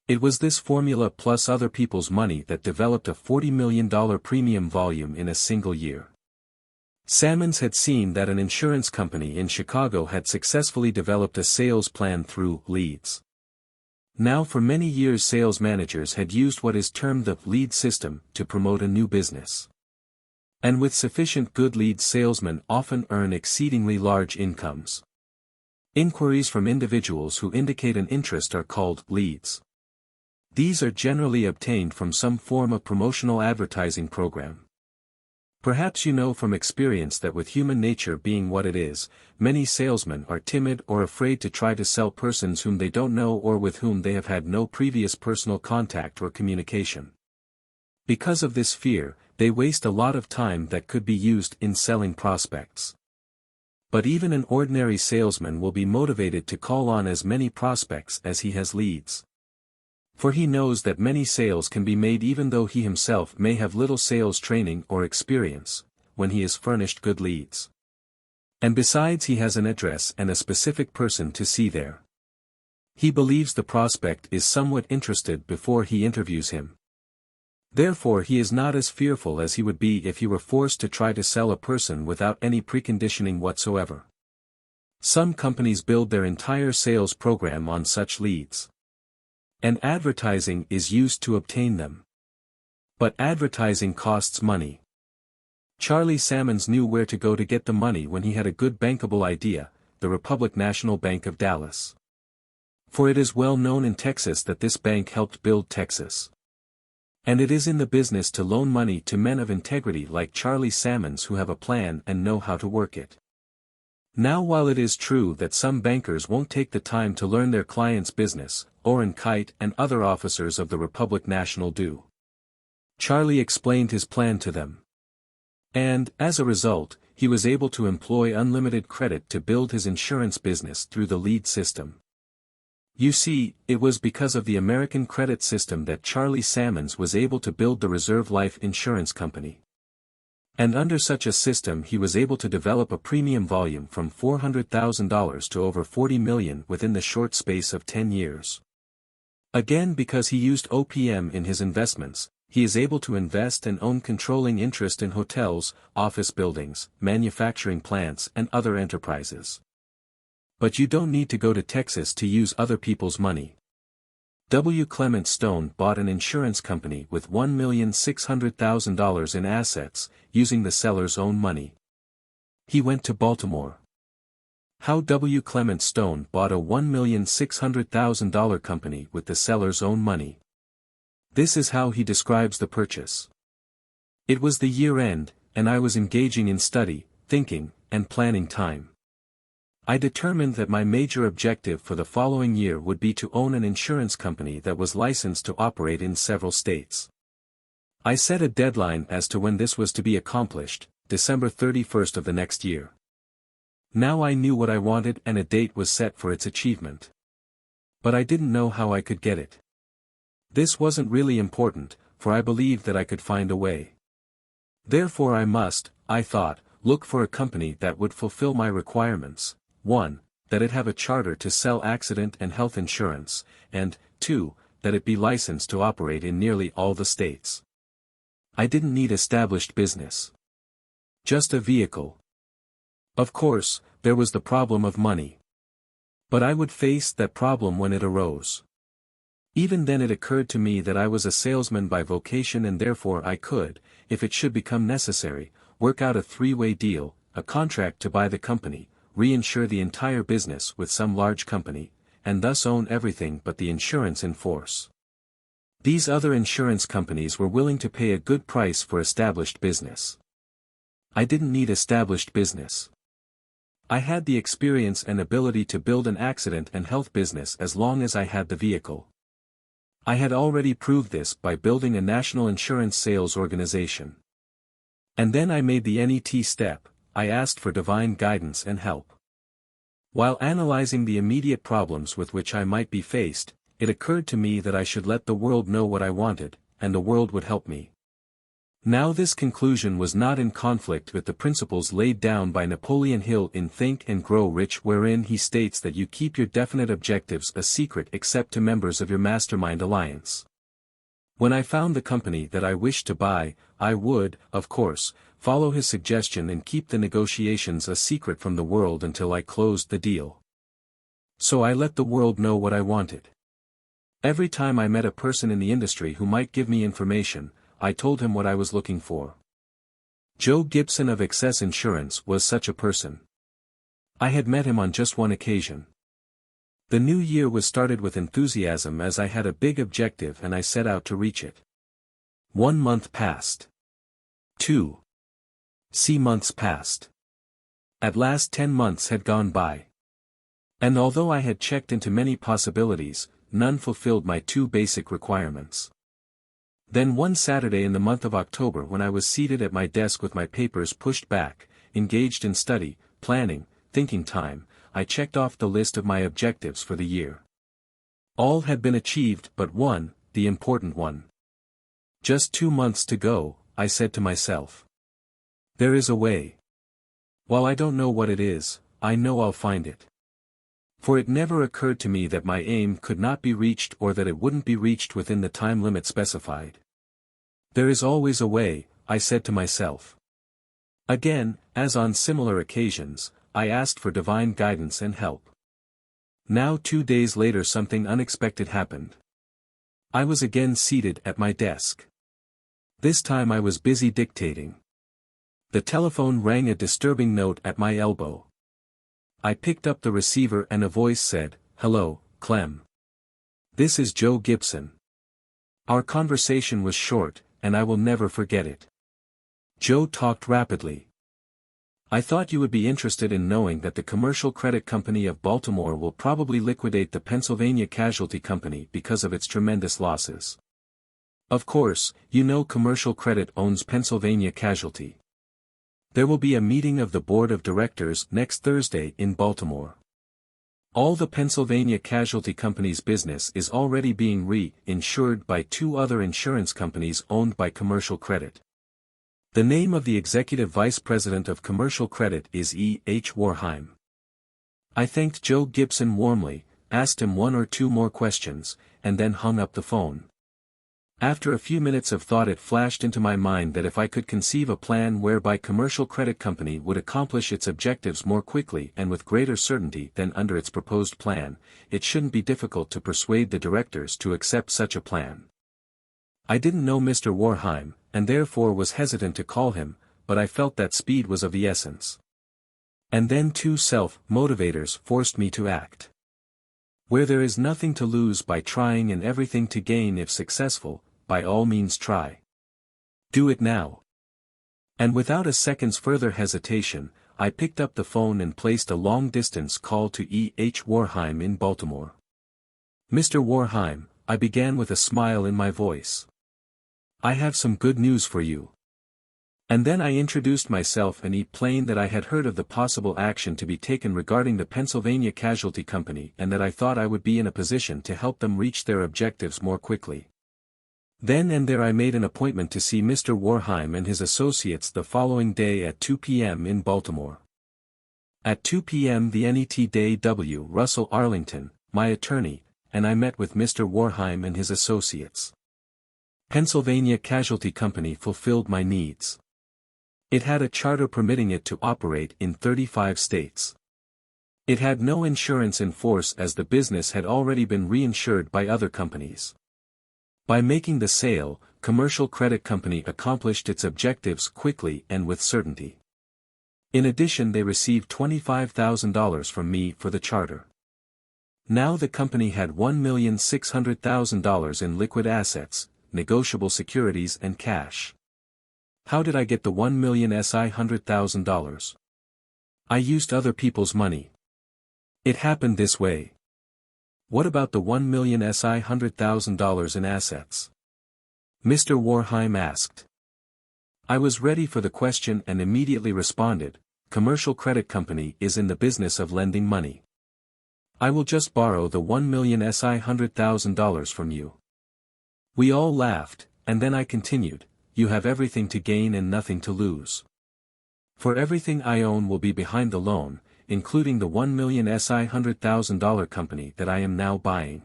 It was this formula plus other people's money that developed a $40 million premium volume in a single year. Salmons had seen that an insurance company in Chicago had successfully developed a sales plan through leads. Now for many years sales managers had used what is termed the lead system to promote a new business. And with sufficient good leads salesmen often earn exceedingly large incomes. Inquiries from individuals who indicate an interest are called leads. These are generally obtained from some form of promotional advertising program. Perhaps you know from experience that with human nature being what it is, many salesmen are timid or afraid to try to sell persons whom they don't know or with whom they have had no previous personal contact or communication. Because of this fear, they waste a lot of time that could be used in selling prospects. But even an ordinary salesman will be motivated to call on as many prospects as he has leads. For he knows that many sales can be made even though he himself may have little sales training or experience, when he is furnished good leads. And besides he has an address and a specific person to see there. He believes the prospect is somewhat interested before he interviews him. Therefore he is not as fearful as he would be if he were forced to try to sell a person without any preconditioning whatsoever. Some companies build their entire sales program on such leads. And advertising is used to obtain them. But advertising costs money. Charlie Sammons knew where to go to get the money when he had a good bankable idea, the Republic National Bank of Dallas. For it is well known in Texas that this bank helped build Texas. And it is in the business to loan money to men of integrity like Charlie Sammons who have a plan and know how to work it. Now while it is true that some bankers won't take the time to learn their client's business, Orrin Kite and other officers of the Republic National do. Charlie explained his plan to them. And, as a result, he was able to employ unlimited credit to build his insurance business through the lead system. You see, it was because of the American credit system that Charlie Sammons was able to build the Reserve Life Insurance Company. And under such a system he was able to develop a premium volume from $400,000 to over $40 million within the short space of 10 years. Again, because he used OPM in his investments, he is able to invest and own controlling interest in hotels, office buildings, manufacturing plants and other enterprises. But you don't need to go to Texas to use other people's money. Clement Stone bought an insurance company with $1,600,000 in assets, using the seller's own money. He went to Baltimore. How Clement Stone bought a $1,600,000 company with the seller's own money. This is how he describes the purchase. It was the year-end, and I was engaging in study, thinking, and planning time. I determined that my major objective for the following year would be to own an insurance company that was licensed to operate in several states. I set a deadline as to when this was to be accomplished, December 31st of the next year. Now I knew what I wanted and a date was set for its achievement. But I didn't know how I could get it. This wasn't really important, for I believed that I could find a way. Therefore I must, I thought, look for a company that would fulfill my requirements. 1. That it have a charter to sell accident and health insurance, and, 2. That it be licensed to operate in nearly all the states. I didn't need established business. Just a vehicle. Of course, there was the problem of money. But I would face that problem when it arose. Even then it occurred to me that I was a salesman by vocation and therefore I could, if it should become necessary, work out a three-way deal, a contract to buy the company, reinsure the entire business with some large company, and thus own everything but the insurance in force. These other insurance companies were willing to pay a good price for established business. I didn't need established business. I had the experience and ability to build an accident and health business as long as I had the vehicle. I had already proved this by building a national insurance sales organization. And then I made the NET step. I asked for divine guidance and help. While analyzing the immediate problems with which I might be faced, it occurred to me that I should let the world know what I wanted, and the world would help me. Now this conclusion was not in conflict with the principles laid down by Napoleon Hill in Think and Grow Rich, wherein he states that you keep your definite objectives a secret except to members of your mastermind alliance. When I found the company that I wished to buy, I would, of course, follow his suggestion and keep the negotiations a secret from the world until I closed the deal. So I let the world know what I wanted. Every time I met a person in the industry who might give me information, I told him what I was looking for. Joe Gibson of Excess Insurance was such a person. I had met him on just one occasion. The new year was started with enthusiasm as I had a big objective and I set out to reach it. 1 month passed. 2 months passed. At last 10 months had gone by. And although I had checked into many possibilities, none fulfilled my 2 basic requirements. Then one Saturday in the month of October, when I was seated at my desk with my papers pushed back, engaged in study, planning, thinking time, I checked off the list of my objectives for the year. All had been achieved but one, the important one. Just 2 months to go, I said to myself. There is a way. While I don't know what it is, I know I'll find it. For it never occurred to me that my aim could not be reached or that it wouldn't be reached within the time limit specified. There is always a way, I said to myself. Again, as on similar occasions, I asked for divine guidance and help. Now 2 days later something unexpected happened. I was again seated at my desk. This time I was busy dictating. The telephone rang a disturbing note at my elbow. I picked up the receiver and a voice said, "Hello, Clem. This is Joe Gibson." Our conversation was short, and I will never forget it. Joe talked rapidly. "I thought you would be interested in knowing that the Commercial Credit Company of Baltimore will probably liquidate the Pennsylvania Casualty Company because of its tremendous losses. Of course, you know Commercial Credit owns Pennsylvania Casualty. There will be a meeting of the Board of Directors next Thursday in Baltimore. All the Pennsylvania Casualty Company's business is already being re-insured by 2 other insurance companies owned by Commercial Credit. The name of the Executive Vice President of Commercial Credit is E. H. Warheim." I thanked Joe Gibson warmly, asked him 1 or 2 more questions, and then hung up the phone. After a few minutes of thought it flashed into my mind that if I could conceive a plan whereby Commercial Credit Company would accomplish its objectives more quickly and with greater certainty than under its proposed plan, it shouldn't be difficult to persuade the directors to accept such a plan. I didn't know Mr. Warheim, and therefore was hesitant to call him, but I felt that speed was of the essence. And then 2 self-motivators forced me to act. Where there is nothing to lose by trying and everything to gain if successful, by all means try. Do it now. And without a second's further hesitation, I picked up the phone and placed a long-distance call to E. H. Warheim in Baltimore. "Mr. Warheim," I began with a smile in my voice. "I have some good news for you." And then I introduced myself and explained that I had heard of the possible action to be taken regarding the Pennsylvania Casualty Company and that I thought I would be in a position to help them reach their objectives more quickly. Then and there I made an appointment to see Mr. Warheim and his associates the following day at 2 p.m. in Baltimore. At 2 p.m. the next day W. Russell Arlington, my attorney, and I met with Mr. Warheim and his associates. Pennsylvania Casualty Company fulfilled my needs. It had a charter permitting it to operate in 35 states. It had no insurance in force as the business had already been reinsured by other companies. By making the sale, Commercial Credit Company accomplished its objectives quickly and with certainty. In addition they received $25,000 from me for the charter. Now the company had $1,600,000 in liquid assets, negotiable securities and cash. How did I get the $1,600,000? I used other people's money. It happened this way. What about the $1,600,000 in assets? Mr. Warheim asked. I was ready for the question and immediately responded, Commercial Credit Company is in the business of lending money. I will just borrow the $1,600,000 from you. We all laughed, and then I continued, you have everything to gain and nothing to lose. For everything I own will be behind the loan, including the $1,600,000 company that I am now buying.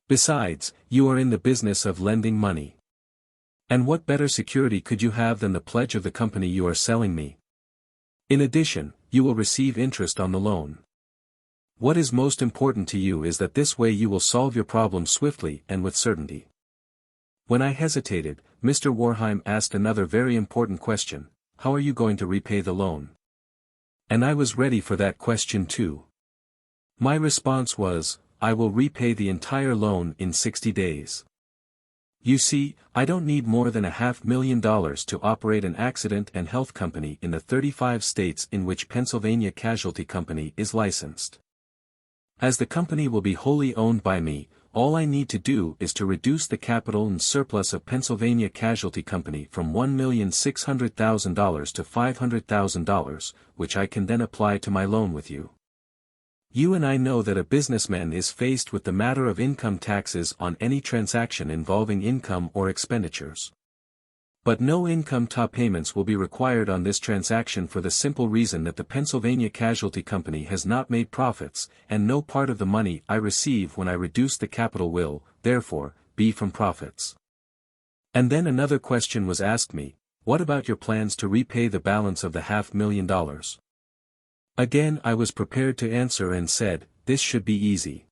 Besides, you are in the business of lending money. And what better security could you have than the pledge of the company you are selling me? In addition, you will receive interest on the loan. What is most important to you is that this way you will solve your problem swiftly and with certainty. When I hesitated, Mr. Warheim asked another very important question, how are you going to repay the loan? And I was ready for that question too. My response was, I will repay the entire loan in 60 days. You see, I don't need more than $500,000 to operate an accident and health company in the 35 states in which Pennsylvania Casualty Company is licensed. As the company will be wholly owned by me, all I need to do is to reduce the capital and surplus of Pennsylvania Casualty Company from $1,600,000 to $500,000, which I can then apply to my loan with you. You and I know that a businessman is faced with the matter of income taxes on any transaction involving income or expenditures. But no income top payments will be required on this transaction for the simple reason that the Pennsylvania Casualty Company has not made profits, and no part of the money I receive when I reduce the capital will, therefore, be from profits. And then another question was asked me, what about your plans to repay the balance of the $500,000? Again I was prepared to answer and said, this should be easy.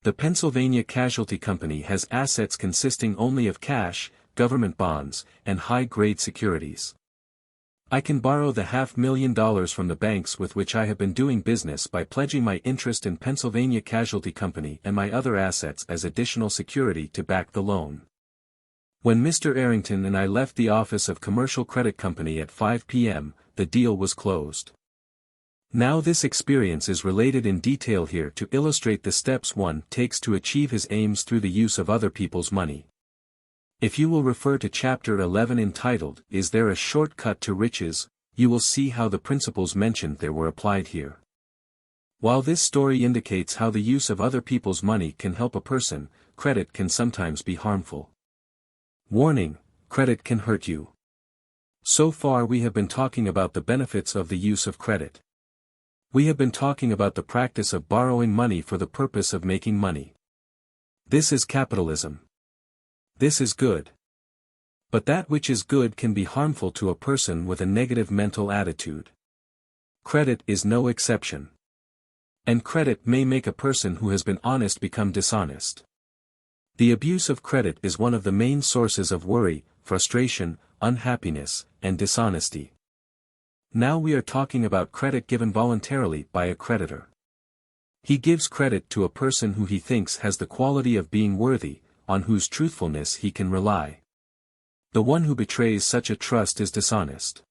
The Pennsylvania Casualty Company has assets consisting only of cash, government bonds, and high-grade securities. I can borrow the $500,000 from the banks with which I have been doing business by pledging my interest in Pennsylvania Casualty Company and my other assets as additional security to back the loan. When Mr. Arrington and I left the office of Commercial Credit Company at 5 p.m., the deal was closed. Now this experience is related in detail here to illustrate the steps one takes to achieve his aims through the use of other people's money. If you will refer to Chapter 11 entitled, Is There a Shortcut to Riches?, you will see how the principles mentioned there were applied here. While this story indicates how the use of other people's money can help a person, credit can sometimes be harmful. Warning: credit can hurt you. So far we have been talking about the benefits of the use of credit. We have been talking about the practice of borrowing money for the purpose of making money. This is capitalism. This is good. But that which is good can be harmful to a person with a negative mental attitude. Credit is no exception. And credit may make a person who has been honest become dishonest. The abuse of credit is one of the main sources of worry, frustration, unhappiness, and dishonesty. Now we are talking about credit given voluntarily by a creditor. He gives credit to a person who he thinks has the quality of being worthy, on whose truthfulness he can rely. The one who betrays such a trust is dishonest.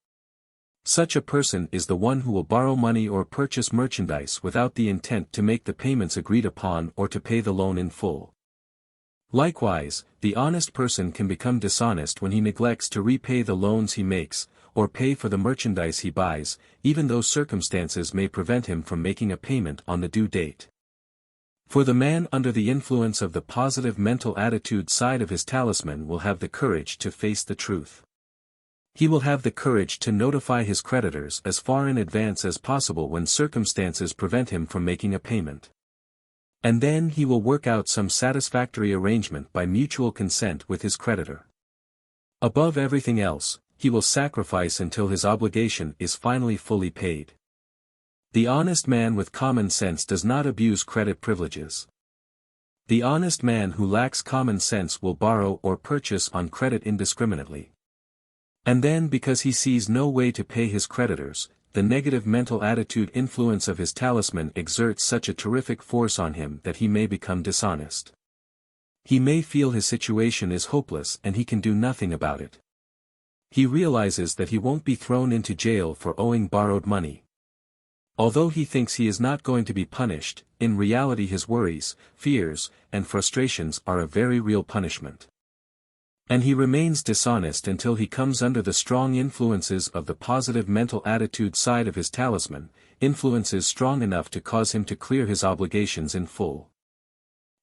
Such a person is the one who will borrow money or purchase merchandise without the intent to make the payments agreed upon or to pay the loan in full. Likewise, the honest person can become dishonest when he neglects to repay the loans he makes, or pay for the merchandise he buys, even though circumstances may prevent him from making a payment on the due date. For the man under the influence of the positive mental attitude side of his talisman will have the courage to face the truth. He will have the courage to notify his creditors as far in advance as possible when circumstances prevent him from making a payment. And then he will work out some satisfactory arrangement by mutual consent with his creditor. Above everything else, he will sacrifice until his obligation is finally fully paid. The honest man with common sense does not abuse credit privileges. The honest man who lacks common sense will borrow or purchase on credit indiscriminately. And then because he sees no way to pay his creditors, the negative mental attitude influence of his talisman exerts such a terrific force on him that he may become dishonest. He may feel his situation is hopeless and he can do nothing about it. He realizes that he won't be thrown into jail for owing borrowed money. Although he thinks he is not going to be punished, in reality his worries, fears, and frustrations are a very real punishment. And he remains dishonest until he comes under the strong influences of the positive mental attitude side of his talisman, influences strong enough to cause him to clear his obligations in full.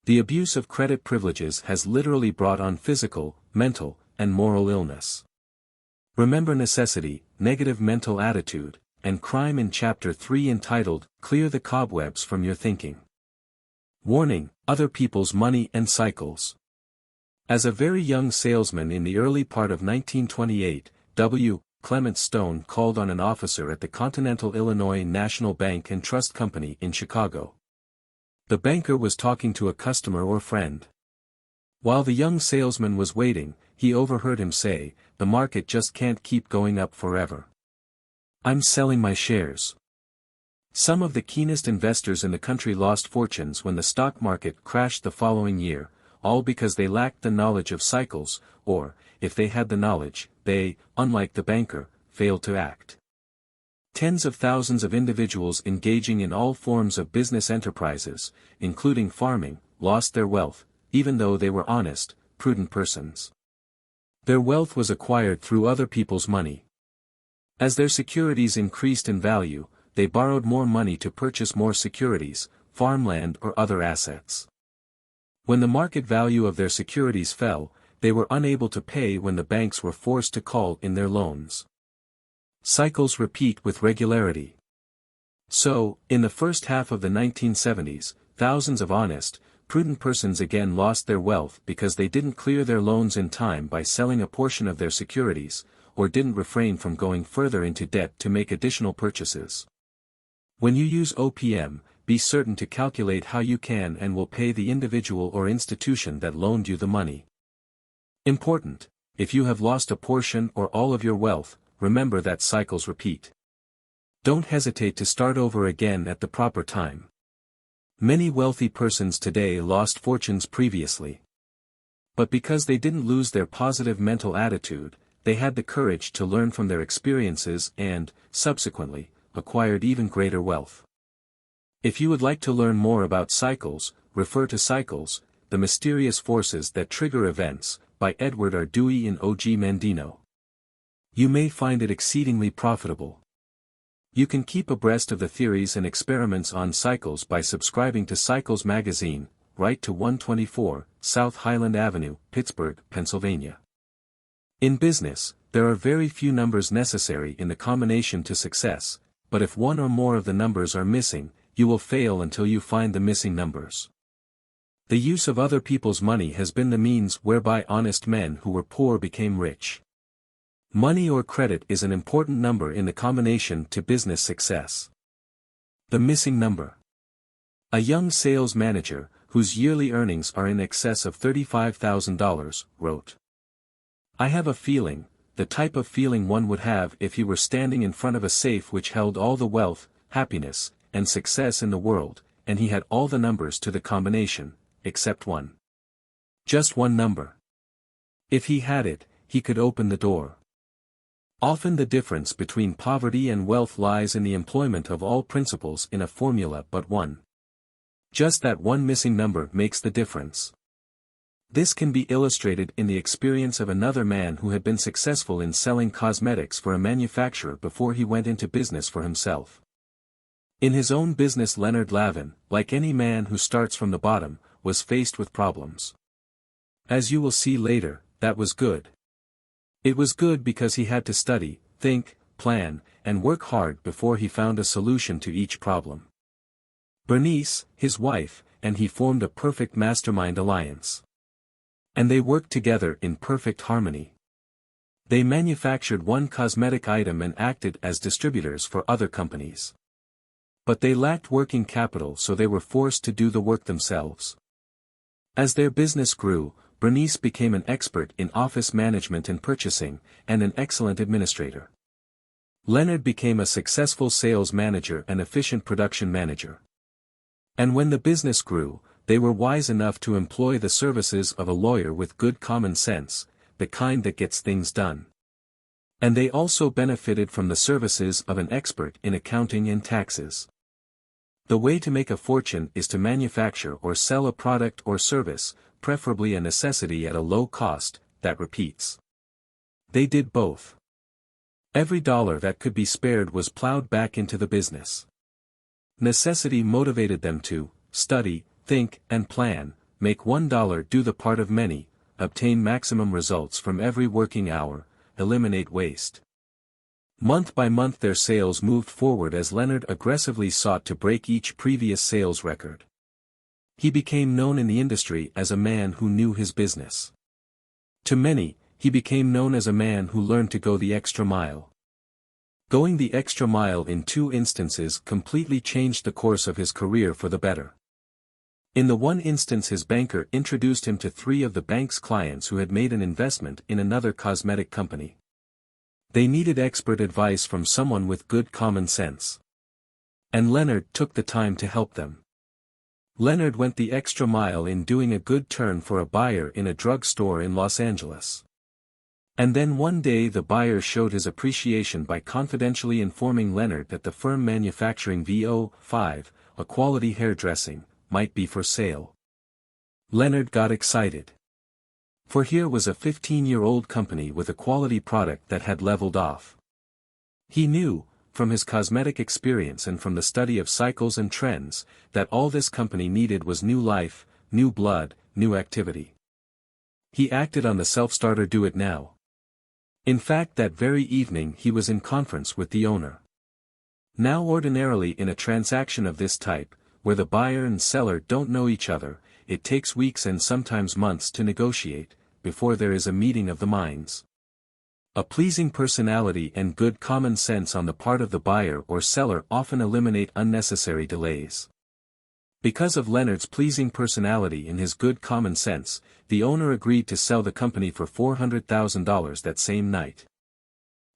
The abuse of credit privileges has literally brought on physical, mental, and moral illness. Remember necessity, negative mental attitude, and crime in Chapter 3 entitled, Clear the Cobwebs from Your Thinking. Warning: other people's money and cycles. As a very young salesman in the early part of 1928, W. Clement Stone called on an officer at the Continental Illinois National Bank and Trust Company in Chicago. The banker was talking to a customer or friend. While the young salesman was waiting, he overheard him say, "The market just can't keep going up forever. I'm selling my shares." Some of the keenest investors in the country lost fortunes when the stock market crashed the following year, all because they lacked the knowledge of cycles, or, if they had the knowledge, they, unlike the banker, failed to act. Tens of thousands of individuals engaging in all forms of business enterprises, including farming, lost their wealth, even though they were honest, prudent persons. Their wealth was acquired through other people's money. As their securities increased in value, they borrowed more money to purchase more securities, farmland or other assets. When the market value of their securities fell, they were unable to pay when the banks were forced to call in their loans. Cycles repeat with regularity. So, in the first half of the 1970s, thousands of honest, prudent persons again lost their wealth because they didn't clear their loans in time by selling a portion of their securities, or didn't refrain from going further into debt to make additional purchases. When you use OPM, be certain to calculate how you can and will pay the individual or institution that loaned you the money. Important: if you have lost a portion or all of your wealth, remember that cycles repeat. Don't hesitate to start over again at the proper time. Many wealthy persons today lost fortunes previously. But because they didn't lose their positive mental attitude, they had the courage to learn from their experiences and, subsequently, acquired even greater wealth. If you would like to learn more about cycles, refer to Cycles, The Mysterious Forces That Trigger Events, by Edward R. Dewey and O.G. Mandino. You may find it exceedingly profitable. You can keep abreast of the theories and experiments on cycles by subscribing to Cycles magazine. Write to 124 South Highland Avenue, Pittsburgh, Pennsylvania. In business, there are very few numbers necessary in the combination to success, but if one or more of the numbers are missing, you will fail until you find the missing numbers. The use of other people's money has been the means whereby honest men who were poor became rich. Money or credit is an important number in the combination to business success. The missing number. A young sales manager, whose yearly earnings are in excess of $35,000, wrote, "I have a feeling, the type of feeling one would have if he were standing in front of a safe which held all the wealth, happiness, and success in the world, and he had all the numbers to the combination, except one. Just one number. If he had it, he could open the door." Often the difference between poverty and wealth lies in the employment of all principles in a formula but one. Just that one missing number makes the difference. This can be illustrated in the experience of another man who had been successful in selling cosmetics for a manufacturer before he went into business for himself. In his own business, Leonard Lavin, like any man who starts from the bottom, was faced with problems. As you will see later, that was good. It was good because he had to study, think, plan, and work hard before he found a solution to each problem. Bernice, his wife, and he formed a perfect mastermind alliance. And they worked together in perfect harmony. They manufactured one cosmetic item and acted as distributors for other companies. But they lacked working capital, so they were forced to do the work themselves. As their business grew, Bernice became an expert in office management and purchasing, and an excellent administrator. Leonard became a successful sales manager and efficient production manager. And when the business grew, they were wise enough to employ the services of a lawyer with good common sense, the kind that gets things done. And they also benefited from the services of an expert in accounting and taxes. The way to make a fortune is to manufacture or sell a product or service, preferably a necessity at a low cost, that repeats. They did both. Every dollar that could be spared was plowed back into the business. Necessity motivated them to study, think, and plan, make $1 do the part of many, obtain maximum results from every working hour, eliminate waste. Month by month their sales moved forward as Leonard aggressively sought to break each previous sales record. He became known in the industry as a man who knew his business. To many, he became known as a man who learned to go the extra mile. Going the extra mile in 2 instances completely changed the course of his career for the better. In the one instance, his banker introduced him to 3 of the bank's clients who had made an investment in another cosmetic company. They needed expert advice from someone with good common sense. And Leonard took the time to help them. Leonard went the extra mile in doing a good turn for a buyer in a drug store in Los Angeles. And then one day the buyer showed his appreciation by confidentially informing Leonard that the firm manufacturing VO5, a quality hairdressing, might be for sale. Leonard got excited. For here was a 15-year-old company with a quality product that had leveled off. He knew, from his cosmetic experience and from the study of cycles and trends, that all this company needed was new life, new blood, new activity. He acted on the self-starter do it now. In fact, that very evening he was in conference with the owner. Now ordinarily in a transaction of this type, where the buyer and seller don't know each other, it takes weeks and sometimes months to negotiate, before there is a meeting of the minds. A pleasing personality and good common sense on the part of the buyer or seller often eliminate unnecessary delays. Because of Leonard's pleasing personality and his good common sense, the owner agreed to sell the company for $400,000 that same night.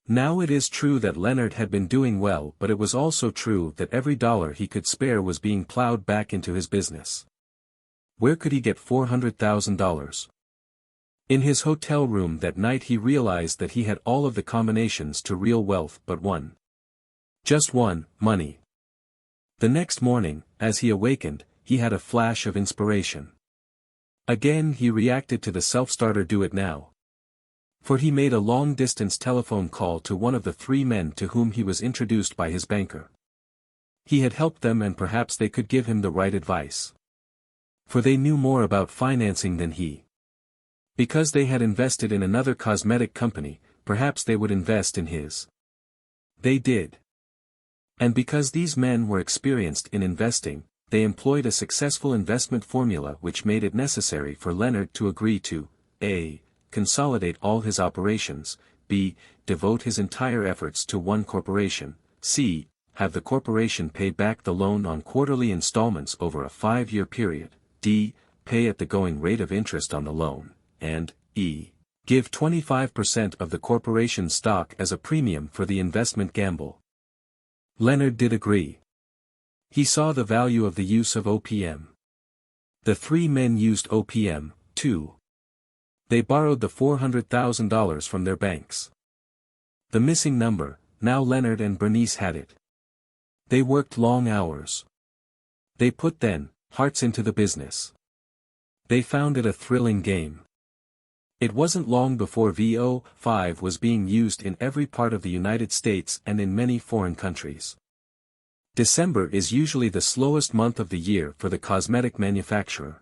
Now it is true that Leonard had been doing well, but it was also true that every dollar he could spare was being plowed back into his business. Where could he get $400,000? In his hotel room that night he realized that he had all of the combinations to real wealth but one. Just one, money. The next morning, as he awakened, he had a flash of inspiration. Again he reacted to the self-starter do it now. For he made a long-distance telephone call to one of the three men to whom he was introduced by his banker. He had helped them and perhaps they could give him the right advice. For they knew more about financing than he. Because they had invested in another cosmetic company, perhaps they would invest in his. They did. And because these men were experienced in investing, they employed a successful investment formula which made it necessary for Leonard to agree to a. Consolidate all his operations, b. Devote his entire efforts to one corporation, c. Have the corporation pay back the loan on quarterly installments over a 5-year period, d. Pay at the going rate of interest on the loan, and e. Give 25% of the corporation's stock as a premium for the investment gamble. Leonard did agree. He saw the value of the use of OPM. The three men used OPM, too. They borrowed the $400,000 from their banks. The missing number, now Leonard and Bernice had it. They worked long hours. They put hearts into the business. They found it a thrilling game. It wasn't long before VO5 was being used in every part of the United States and in many foreign countries. December is usually the slowest month of the year for the cosmetic manufacturer.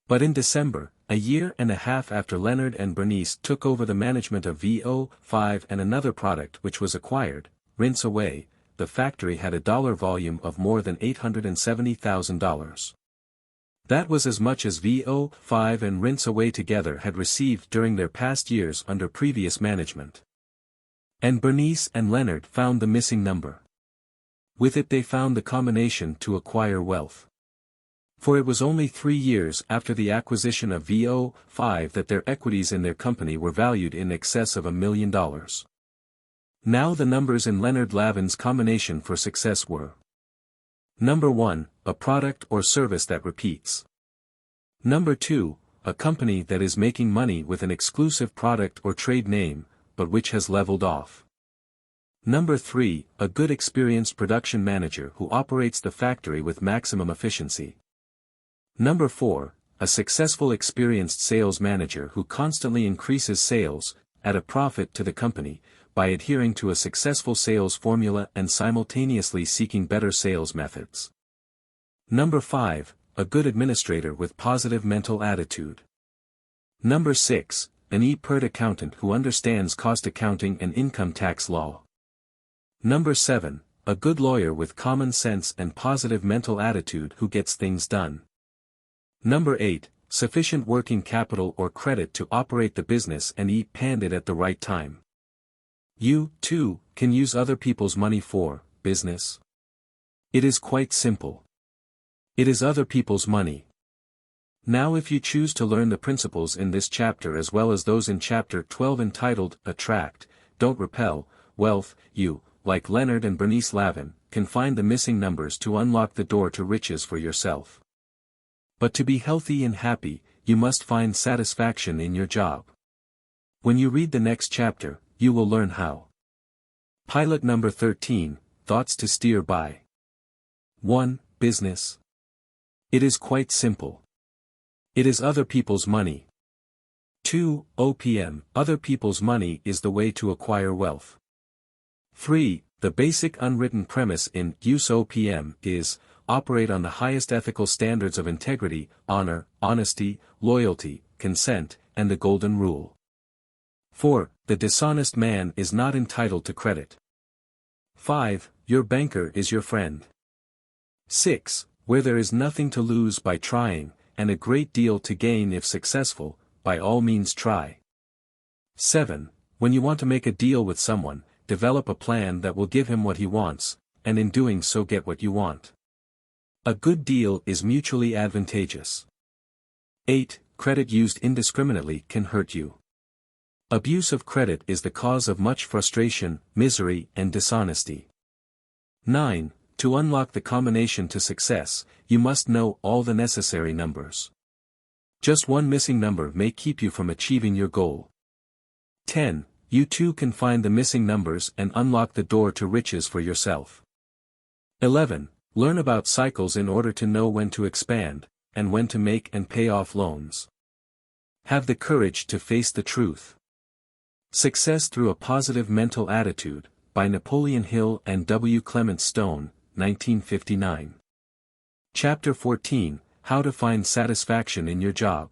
But in December, a year and a half after Leonard and Bernice took over the management of VO5 and another product which was acquired, Rinse Away, the factory had a dollar volume of more than $870,000. That was as much as VO5 and Rinse Away together had received during their past years under previous management. And Bernice and Leonard found the missing number. With it they found the combination to acquire wealth. For it was only 3 years after the acquisition of VO5 that their equities in their company were valued in excess of $1 million. Now the numbers in Leonard Lavin's combination for success were: Number 1, a product or service that repeats. Number 2, a company that is making money with an exclusive product or trade name, but which has leveled off. Number 3, a good experienced production manager who operates the factory with maximum efficiency. Number 4, a successful experienced sales manager who constantly increases sales, at a profit to the company, by adhering to a successful sales formula and simultaneously seeking better sales methods. Number 5, a good administrator with positive mental attitude. Number 6, an expert accountant who understands cost accounting and income tax law. Number 7, a good lawyer with common sense and positive mental attitude who gets things done. Number 8, sufficient working capital or credit to operate the business and spend it at the right time. You, too, can use other people's money for business. It is quite simple. It is other people's money. Now if you choose to learn the principles in this chapter as well as those in chapter 12 entitled Attract, Don't Repel, Wealth, you, like Leonard and Bernice Lavin, can find the missing numbers to unlock the door to riches for yourself. But to be healthy and happy, you must find satisfaction in your job. When you read the next chapter, you will learn how. Pilot number 13, Thoughts to Steer By. 1. Business. It is quite simple. It is other people's money. 2. OPM, other people's money is the way to acquire wealth. 3. The basic unwritten premise in Use OPM is, operate on the highest ethical standards of integrity, honor, honesty, loyalty, consent, and the golden rule. 4. The dishonest man is not entitled to credit. 5. Your banker is your friend. 6. Where there is nothing to lose by trying, and a great deal to gain if successful, by all means try. 7. When you want to make a deal with someone, develop a plan that will give him what he wants, and in doing so get what you want. A good deal is mutually advantageous. 8. Credit used indiscriminately can hurt you. Abuse of credit is the cause of much frustration, misery, and dishonesty. 9. To unlock the combination to success, you must know all the necessary numbers. Just one missing number may keep you from achieving your goal. 10. You too can find the missing numbers and unlock the door to riches for yourself. 11. Learn about cycles in order to know when to expand, and when to make and pay off loans. Have the courage to face the truth. Success through a positive mental attitude, by Napoleon Hill and W. Clement Stone, 1959. Chapter 14, How to Find Satisfaction in Your Job.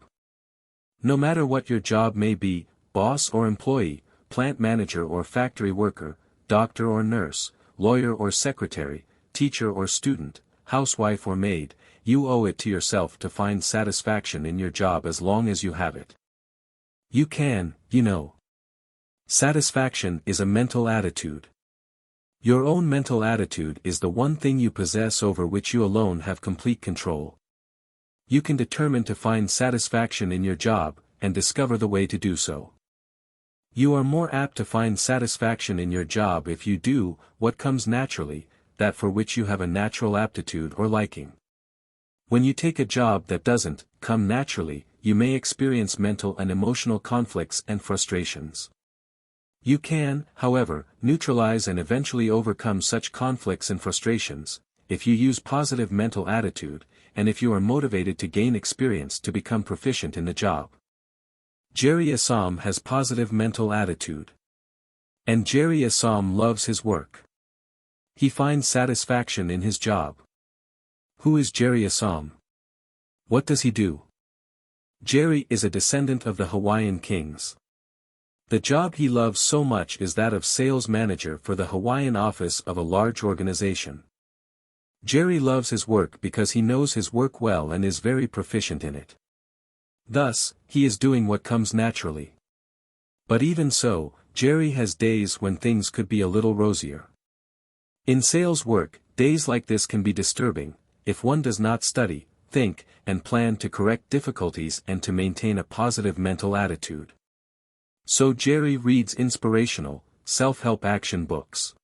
No matter what your job may be, boss or employee, plant manager or factory worker, doctor or nurse, lawyer or secretary, teacher or student, housewife or maid, you owe it to yourself to find satisfaction in your job as long as you have it. You can, you know. Satisfaction is a mental attitude. Your own mental attitude is the one thing you possess over which you alone have complete control. You can determine to find satisfaction in your job, and discover the way to do so. You are more apt to find satisfaction in your job if you do what comes naturally, that for which you have a natural aptitude or liking. When you take a job that doesn't come naturally, you may experience mental and emotional conflicts and frustrations. You can, however, neutralize and eventually overcome such conflicts and frustrations, if you use positive mental attitude, and if you are motivated to gain experience to become proficient in the job. Jerry Assam has positive mental attitude. And Jerry Assam loves his work. He finds satisfaction in his job. Who is Jerry Assam? What does he do? Jerry is a descendant of the Hawaiian kings. The job he loves so much is that of sales manager for the Hawaiian office of a large organization. Jerry loves his work because he knows his work well and is very proficient in it. Thus, he is doing what comes naturally. But even so, Jerry has days when things could be a little rosier. In sales work, days like this can be disturbing, if one does not study, think, and plan to correct difficulties and to maintain a positive mental attitude. So Jerry reads inspirational, self-help action books.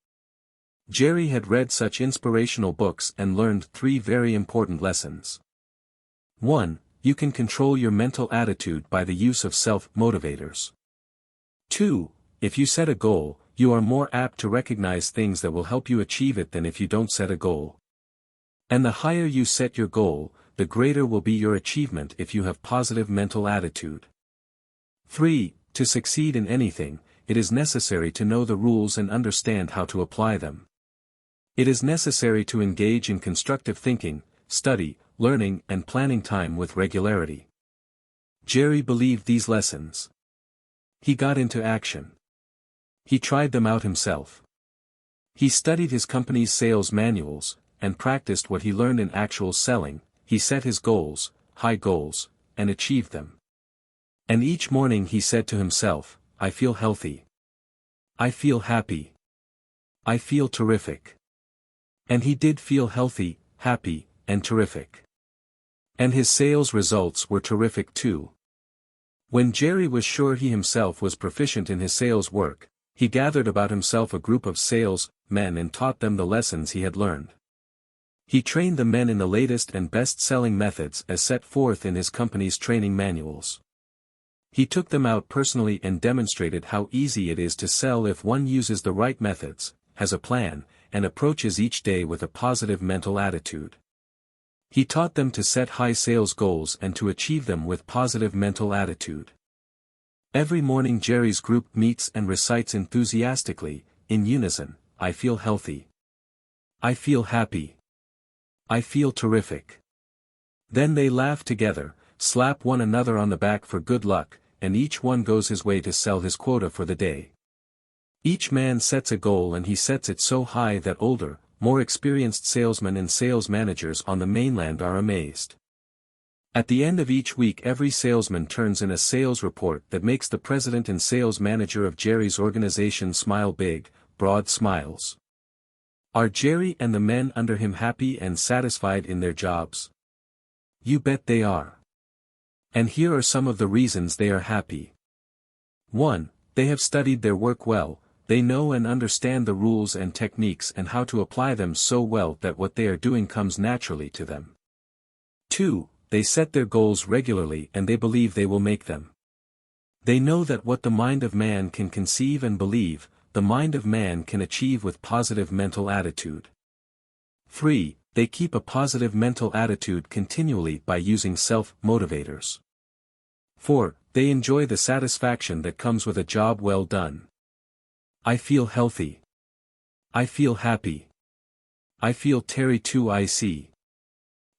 Jerry had read such inspirational books and learned 3 very important lessons. 1. You can control your mental attitude by the use of self-motivators. 2. If you set a goal, you are more apt to recognize things that will help you achieve it than if you don't set a goal. And the higher you set your goal, the greater will be your achievement if you have positive mental attitude. 3. To succeed in anything, it is necessary to know the rules and understand how to apply them. It is necessary to engage in constructive thinking, study, learning and planning time with regularity. Jerry believed these lessons. He got into action. He tried them out himself. He studied his company's sales manuals, and practiced what he learned in actual selling. He set his goals, high goals, and achieved them. And each morning he said to himself, I feel healthy. I feel happy. I feel terrific. And he did feel healthy, happy, and terrific. And his sales results were terrific too. When Jerry was sure he himself was proficient in his sales work, he gathered about himself a group of sales men and taught them the lessons he had learned. He trained the men in the latest and best-selling methods as set forth in his company's training manuals. He took them out personally and demonstrated how easy it is to sell if one uses the right methods, has a plan, and approaches each day with a positive mental attitude. He taught them to set high sales goals and to achieve them with positive mental attitude. Every morning Jerry's group meets and recites enthusiastically, in unison, I feel healthy. I feel happy. I feel terrific. Then they laugh together, slap one another on the back for good luck, and each one goes his way to sell his quota for the day. Each man sets a goal and he sets it so high that older, more experienced salesmen and sales managers on the mainland are amazed. At the end of each week every salesman turns in a sales report that makes the president and sales manager of Jerry's organization smile big, broad smiles. Are Jerry and the men under him happy and satisfied in their jobs? You bet they are. And here are some of the reasons they are happy. 1. They have studied their work well, they know and understand the rules and techniques and how to apply them so well that what they are doing comes naturally to them. 2. They set their goals regularly and they believe they will make them. They know that what the mind of man can conceive and believe, the mind of man can achieve with positive mental attitude. 3. They keep a positive mental attitude continually by using self-motivators. 4. They enjoy the satisfaction that comes with a job well done. I feel healthy. I feel happy. I feel Terry too. I see.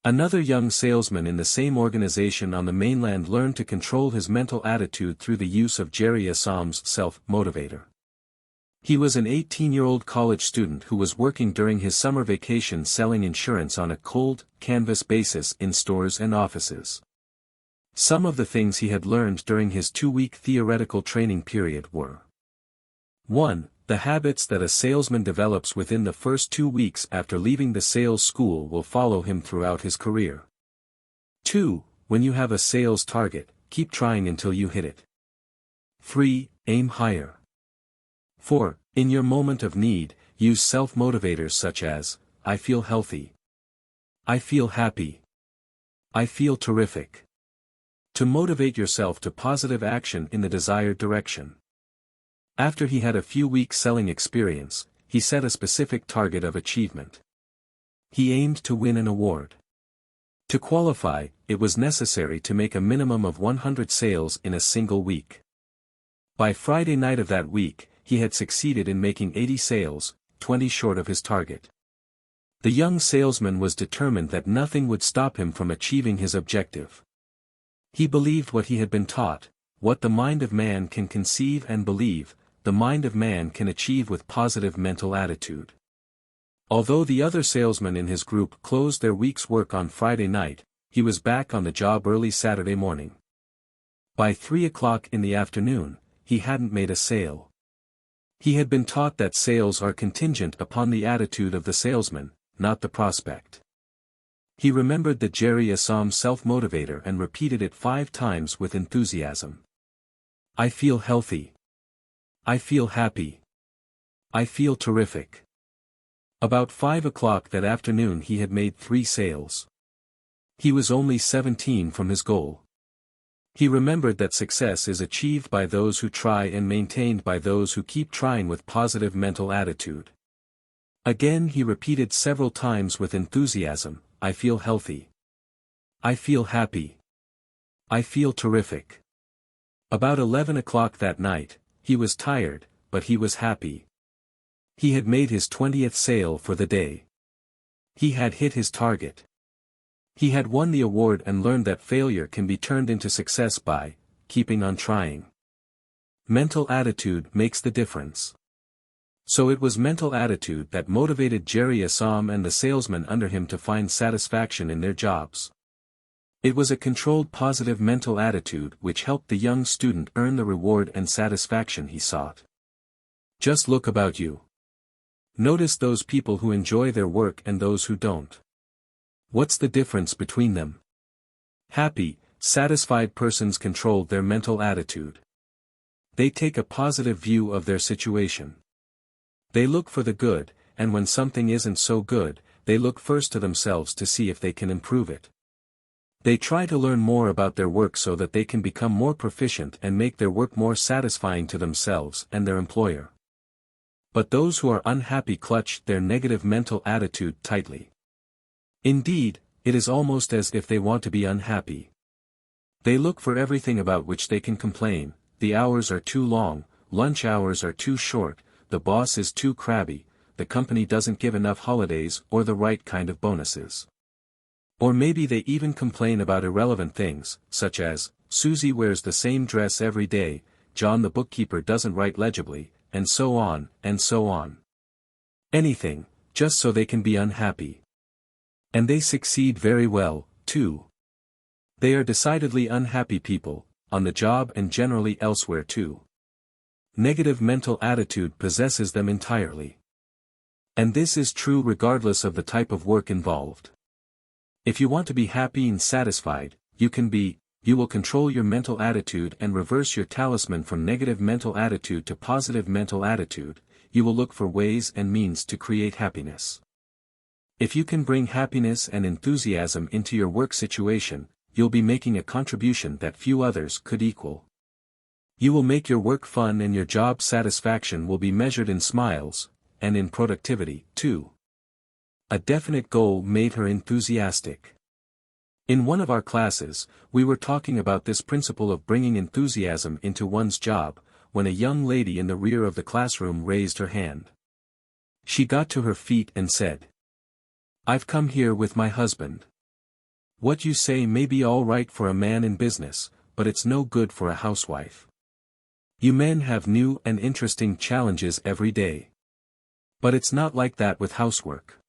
Another young salesman in the same organization on the mainland learned to control his mental attitude through the use of Jerry Assam's self-motivator. He was an 18-year-old college student who was working during his summer vacation selling insurance on a cold, canvas basis in stores and offices. Some of the things he had learned during his 2-week theoretical training period were: 1. The habits that a salesman develops within the first 2 weeks after leaving the sales school will follow him throughout his career. 2. When you have a sales target, keep trying until you hit it. 3. Aim higher. 4. In your moment of need, use self-motivators such as, I feel healthy. I feel happy. I feel terrific. To motivate yourself to positive action in the desired direction. After he had a few weeks selling experience, he set a specific target of achievement. He aimed to win an award. To qualify, it was necessary to make a minimum of 100 sales in a single week. By Friday night of that week, he had succeeded in making 80 sales, 20 short of his target. The young salesman was determined that nothing would stop him from achieving his objective. He believed what he had been taught: what the mind of man can conceive and believe, the mind of man can achieve with positive mental attitude. Although the other salesmen in his group closed their week's work on Friday night, he was back on the job early Saturday morning. By 3 o'clock in the afternoon, he hadn't made a sale. He had been taught that sales are contingent upon the attitude of the salesman, not the prospect. He remembered the Jerry Assam self-motivator and repeated it 5 times with enthusiasm. I feel healthy. I feel happy. I feel terrific. About 5 o'clock that afternoon he had made 3 sales. He was only 17 from his goal. He remembered that success is achieved by those who try and maintained by those who keep trying with positive mental attitude. Again he repeated several times with enthusiasm, I feel healthy. I feel happy. I feel terrific. About 11 o'clock that night, he was tired, but he was happy. He had made his 20th sale for the day. He had hit his target. He had won the award and learned that failure can be turned into success by keeping on trying. Mental attitude makes the difference. So it was mental attitude that motivated Jerry Assam and the salesmen under him to find satisfaction in their jobs. It was a controlled positive mental attitude which helped the young student earn the reward and satisfaction he sought. Just look about you. Notice those people who enjoy their work and those who don't. What's the difference between them? Happy, satisfied persons control their mental attitude. They take a positive view of their situation. They look for the good, and when something isn't so good, they look first to themselves to see if they can improve it. They try to learn more about their work so that they can become more proficient and make their work more satisfying to themselves and their employer. But those who are unhappy clutch their negative mental attitude tightly. Indeed, it is almost as if they want to be unhappy. They look for everything about which they can complain: the hours are too long, lunch hours are too short, the boss is too crabby, the company doesn't give enough holidays or the right kind of bonuses. Or maybe they even complain about irrelevant things, such as, Susie wears the same dress every day, John the bookkeeper doesn't write legibly, and so on, and so on. Anything, just so they can be unhappy. And they succeed very well, too. They are decidedly unhappy people, on the job and generally elsewhere too. Negative mental attitude possesses them entirely. And this is true regardless of the type of work involved. If you want to be happy and satisfied, you will control your mental attitude and reverse your talisman from negative mental attitude to positive mental attitude, you will look for ways and means to create happiness. If you can bring happiness and enthusiasm into your work situation, you'll be making a contribution that few others could equal. You will make your work fun and your job satisfaction will be measured in smiles, and in productivity, too. A definite goal made her enthusiastic. In one of our classes, we were talking about this principle of bringing enthusiasm into one's job, when a young lady in the rear of the classroom raised her hand. She got to her feet and said, "I've come here with my husband. What you say may be all right for a man in business, but it's no good for a housewife. You men have new and interesting challenges every day. But it's not like that with housework.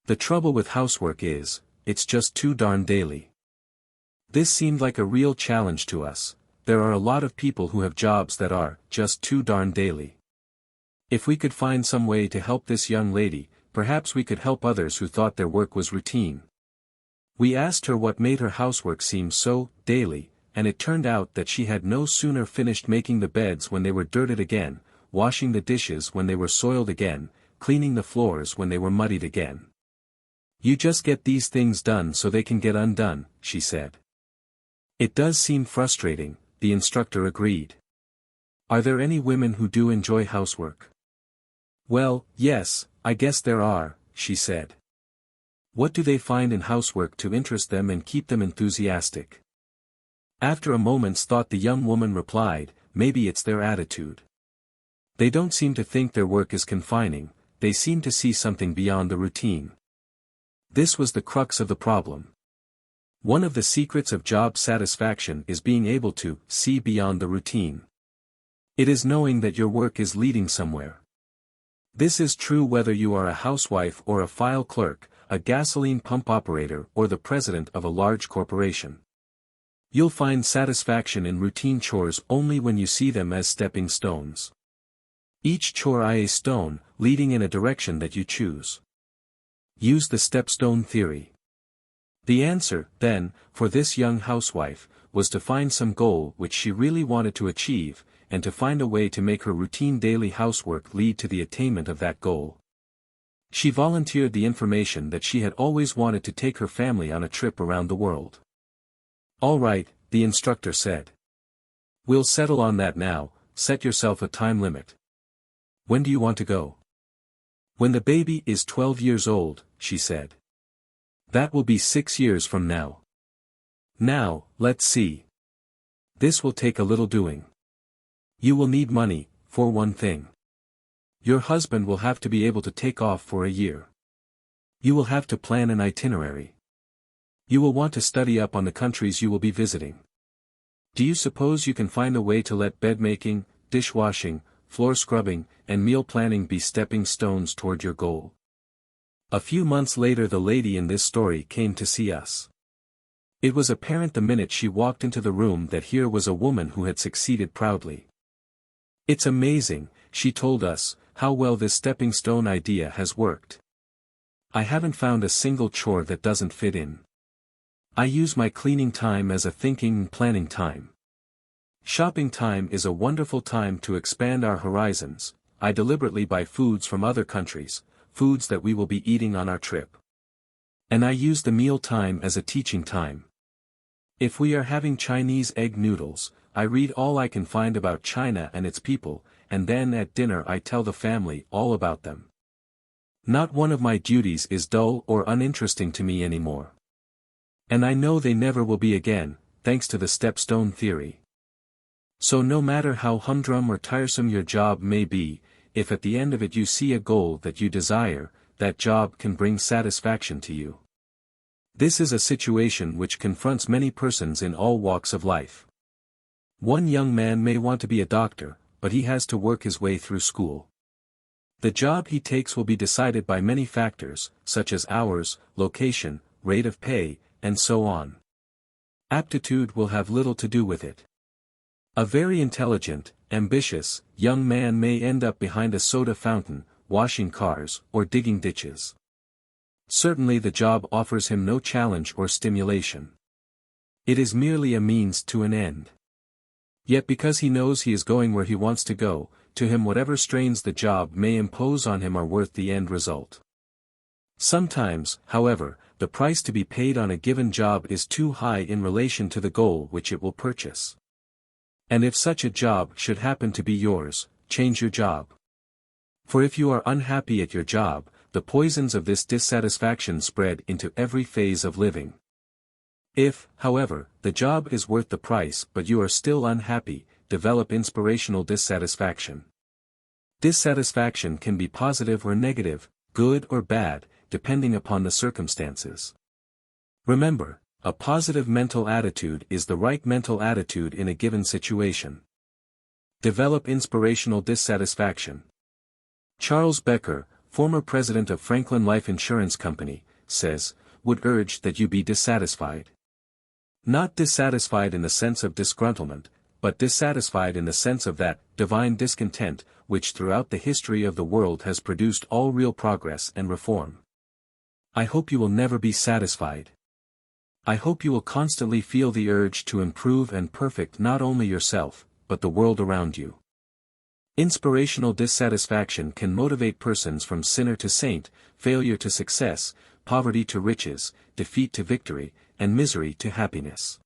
The trouble with housework is, it's just too darn daily." This seemed like a real challenge to us. There are a lot of people who have jobs that are just too darn daily. If we could find some way to help this young lady, perhaps we could help others who thought their work was routine. We asked her what made her housework seem so daily, and it turned out that she had no sooner finished making the beds when they were dirted again, washing the dishes when they were soiled again, cleaning the floors when they were muddied again. "You just get these things done so they can get undone," she said. "It does seem frustrating," the instructor agreed. "Are there any women who do enjoy housework?" "Well, yes, I guess there are," she said. "What do they find in housework to interest them and keep them enthusiastic?" After a moment's thought the young woman replied, "Maybe it's their attitude. They don't seem to think their work is confining, they seem to see something beyond the routine." This was the crux of the problem. One of the secrets of job satisfaction is being able to see beyond the routine. It is knowing that your work is leading somewhere. This is true whether you are a housewife or a file clerk, a gasoline pump operator or the president of a large corporation. You'll find satisfaction in routine chores only when you see them as stepping stones. Each chore is a stone, leading in a direction that you choose. Use the stepstone theory. The answer, then, for this young housewife, was to find some goal which she really wanted to achieve, and to find a way to make her routine daily housework lead to the attainment of that goal. She volunteered the information that she had always wanted to take her family on a trip around the world. "All right," the instructor said. "We'll settle on that now, set yourself a time limit. When do you want to go?" "When the baby is 12 years old," she said. "That will be 6 years from now. Now, let's see. This will take a little doing. You will need money, for one thing. Your husband will have to be able to take off for a year. You will have to plan an itinerary. You will want to study up on the countries you will be visiting. Do you suppose you can find a way to let bed making, dishwashing, floor scrubbing, and meal planning be stepping stones toward your goal?" A few months later the lady in this story came to see us. It was apparent the minute she walked into the room that here was a woman who had succeeded proudly. "It's amazing," she told us, "how well this stepping stone idea has worked. I haven't found a single chore that doesn't fit in. I use my cleaning time as a thinking and planning time. Shopping time is a wonderful time to expand our horizons. I deliberately buy foods from other countries, foods that we will be eating on our trip. And I use the meal time as a teaching time. If we are having Chinese egg noodles, I read all I can find about China and its people, and then at dinner I tell the family all about them. Not one of my duties is dull or uninteresting to me anymore. And I know they never will be again, thanks to the stepstone theory. So no matter how humdrum or tiresome your job may be, if at the end of it you see a goal that you desire, that job can bring satisfaction to you. This is a situation which confronts many persons in all walks of life. One young man may want to be a doctor, but he has to work his way through school. The job he takes will be decided by many factors, such as hours, location, rate of pay, and so on. Aptitude will have little to do with it. A very intelligent, ambitious, young man may end up behind a soda fountain, washing cars, or digging ditches. Certainly the job offers him no challenge or stimulation. It is merely a means to an end. Yet because he knows he is going where he wants to go, to him whatever strains the job may impose on him are worth the end result. Sometimes, however, the price to be paid on a given job is too high in relation to the goal which it will purchase. And if such a job should happen to be yours, change your job. For if you are unhappy at your job, the poisons of this dissatisfaction spread into every phase of living. If, however, the job is worth the price but you are still unhappy, develop inspirational dissatisfaction. Dissatisfaction can be positive or negative, good or bad, depending upon the circumstances. Remember, a positive mental attitude is the right mental attitude in a given situation. Develop inspirational dissatisfaction. Charles Becker, former president of Franklin Life Insurance Company, says, would urge that you be dissatisfied. Not dissatisfied in the sense of disgruntlement, but dissatisfied in the sense of that divine discontent, which throughout the history of the world has produced all real progress and reform. I hope you will never be satisfied. I hope you will constantly feel the urge to improve and perfect not only yourself, but the world around you. Inspirational dissatisfaction can motivate persons from sinner to saint, failure to success, poverty to riches, defeat to victory, and misery to happiness.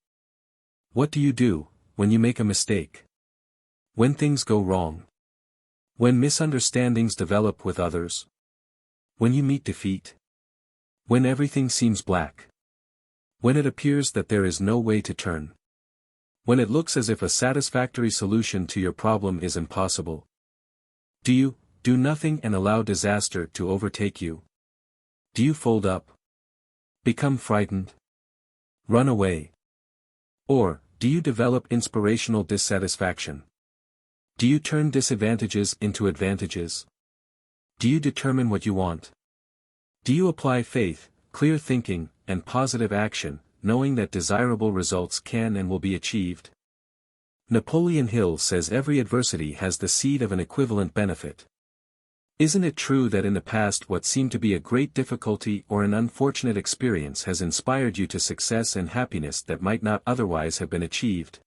What do you do when you make a mistake? When things go wrong? When misunderstandings develop with others? When you meet defeat? When everything seems black? When it appears that there is no way to turn? When it looks as if a satisfactory solution to your problem is impossible? Do you do nothing and allow disaster to overtake you? Do you fold up? Become frightened? Run away? Or, do you develop inspirational dissatisfaction? Do you turn disadvantages into advantages? Do you determine what you want? Do you apply faith, clear thinking, and positive action, knowing that desirable results can and will be achieved? Napoleon Hill says every adversity has the seed of an equivalent benefit. Isn't it true that in the past what seemed to be a great difficulty or an unfortunate experience has inspired you to success and happiness that might not otherwise have been achieved?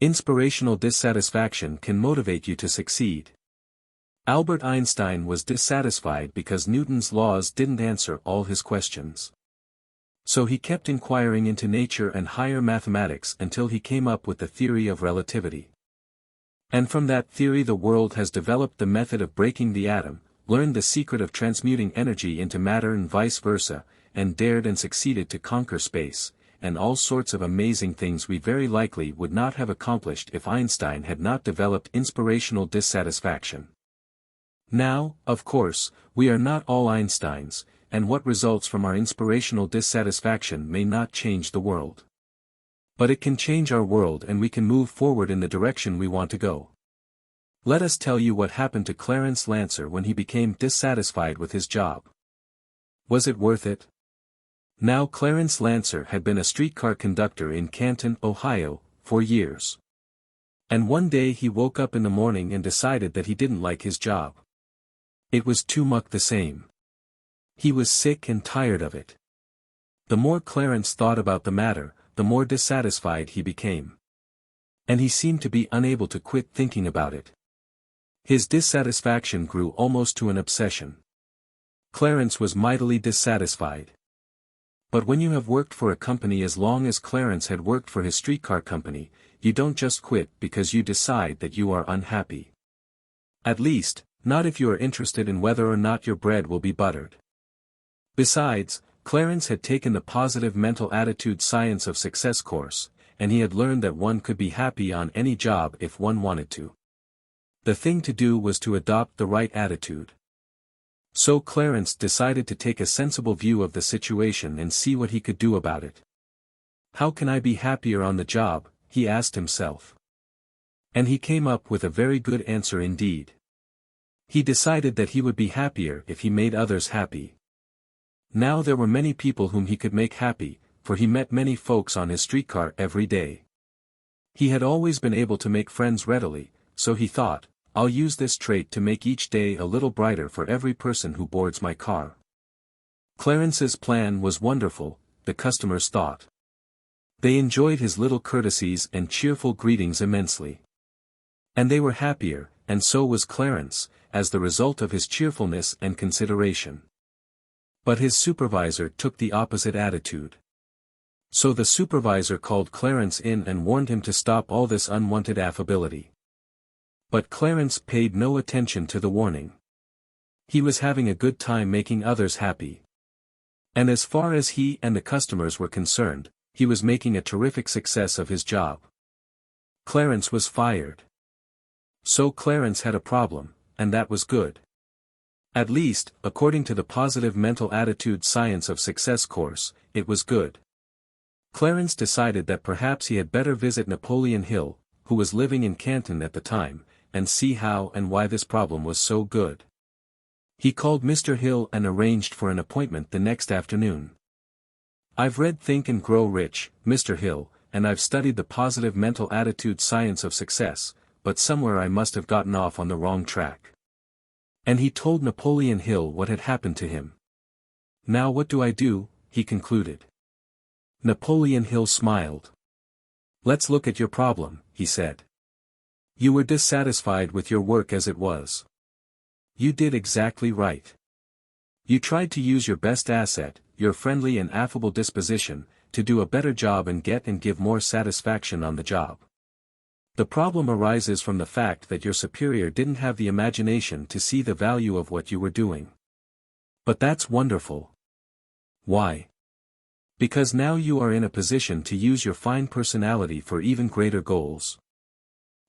Inspirational dissatisfaction can motivate you to succeed. Albert Einstein was dissatisfied because Newton's laws didn't answer all his questions. So he kept inquiring into nature and higher mathematics until he came up with the theory of relativity. And from that theory the world has developed the method of breaking the atom, learned the secret of transmuting energy into matter and vice versa, and dared and succeeded to conquer space, and all sorts of amazing things we very likely would not have accomplished if Einstein had not developed inspirational dissatisfaction. Now, of course, we are not all Einsteins, and what results from our inspirational dissatisfaction may not change the world. But it can change our world and we can move forward in the direction we want to go. Let us tell you what happened to Clarence Lancer when he became dissatisfied with his job. Was it worth it? Now Clarence Lancer had been a streetcar conductor in Canton, Ohio, for years. And one day he woke up in the morning and decided that he didn't like his job. It was too much the same. He was sick and tired of it. The more Clarence thought about the matter, the more dissatisfied he became. And he seemed to be unable to quit thinking about it. His dissatisfaction grew almost to an obsession. Clarence was mightily dissatisfied. But when you have worked for a company as long as Clarence had worked for his streetcar company, you don't just quit because you decide that you are unhappy. At least, not if you are interested in whether or not your bread will be buttered. Besides, Clarence had taken the positive mental attitude science of success course, and he had learned that one could be happy on any job if one wanted to. The thing to do was to adopt the right attitude. So Clarence decided to take a sensible view of the situation and see what he could do about it. How can I be happier on the job, he asked himself. And he came up with a very good answer indeed. He decided that he would be happier if he made others happy. Now there were many people whom he could make happy, for he met many folks on his streetcar every day. He had always been able to make friends readily, so he thought, I'll use this trait to make each day a little brighter for every person who boards my car. Clarence's plan was wonderful, the customers thought. They enjoyed his little courtesies and cheerful greetings immensely. And they were happier, and so was Clarence, as the result of his cheerfulness and consideration. But his supervisor took the opposite attitude. So the supervisor called Clarence in and warned him to stop all this unwanted affability. But Clarence paid no attention to the warning. He was having a good time making others happy. And as far as he and the customers were concerned, he was making a terrific success of his job. Clarence was fired. So Clarence had a problem, and that was good. At least, according to the Positive Mental Attitude Science of Success course, it was good. Clarence decided that perhaps he had better visit Napoleon Hill, who was living in Canton at the time, and see how and why this problem was so good. He called Mr. Hill and arranged for an appointment the next afternoon. I've read Think and Grow Rich, Mr. Hill, and I've studied the Positive Mental Attitude Science of Success, but somewhere I must have gotten off on the wrong track. And he told Napoleon Hill what had happened to him. Now what do I do? He concluded. Napoleon Hill smiled. Let's look at your problem, he said. You were dissatisfied with your work as it was. You did exactly right. You tried to use your best asset, your friendly and affable disposition, to do a better job and get and give more satisfaction on the job. The problem arises from the fact that your superior didn't have the imagination to see the value of what you were doing. But that's wonderful. Why? Because now you are in a position to use your fine personality for even greater goals.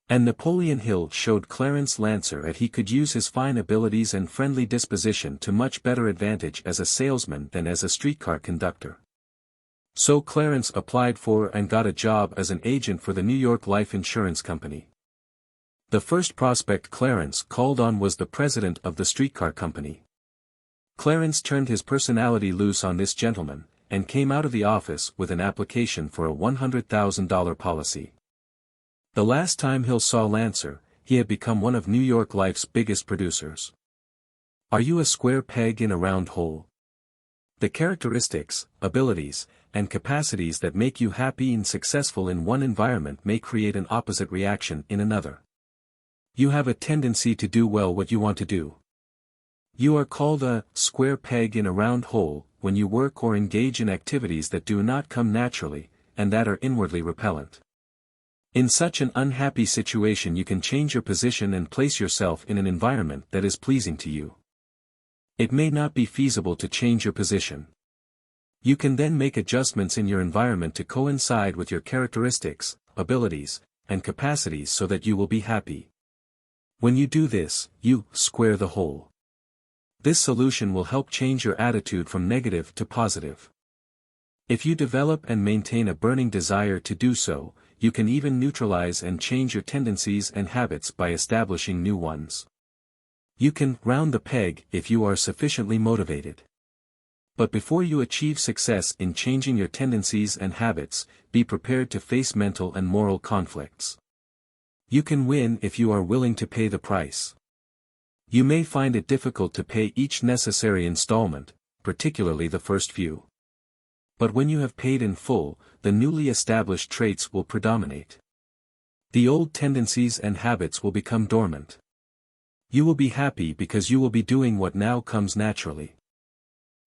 And Napoleon Hill showed Clarence Lancer that he could use his fine abilities and friendly disposition to much better advantage as a salesman than as a streetcar conductor. So Clarence applied for and got a job as an agent for the New York Life Insurance Company. The first prospect Clarence called on was the president of the streetcar company. Clarence turned his personality loose on this gentleman, and came out of the office with an application for a $100,000 policy. The last time Hill saw Lancer, he had become one of New York Life's biggest producers. Are you a square peg in a round hole? The characteristics, abilities, and capacities that make you happy and successful in one environment may create an opposite reaction in another. You have a tendency to do well what you want to do. You are called a square peg in a round hole when you work or engage in activities that do not come naturally, and that are inwardly repellent. In such an unhappy situation you can change your position and place yourself in an environment that is pleasing to you. It may not be feasible to change your position. You can then make adjustments in your environment to coincide with your characteristics, abilities, and capacities so that you will be happy. When you do this, you square the hole. This solution will help change your attitude from negative to positive. If you develop and maintain a burning desire to do so, you can even neutralize and change your tendencies and habits by establishing new ones. You can round the peg if you are sufficiently motivated. But before you achieve success in changing your tendencies and habits, be prepared to face mental and moral conflicts. You can win if you are willing to pay the price. You may find it difficult to pay each necessary installment, particularly the first few. But when you have paid in full, the newly established traits will predominate. The old tendencies and habits will become dormant. You will be happy because you will be doing what now comes naturally.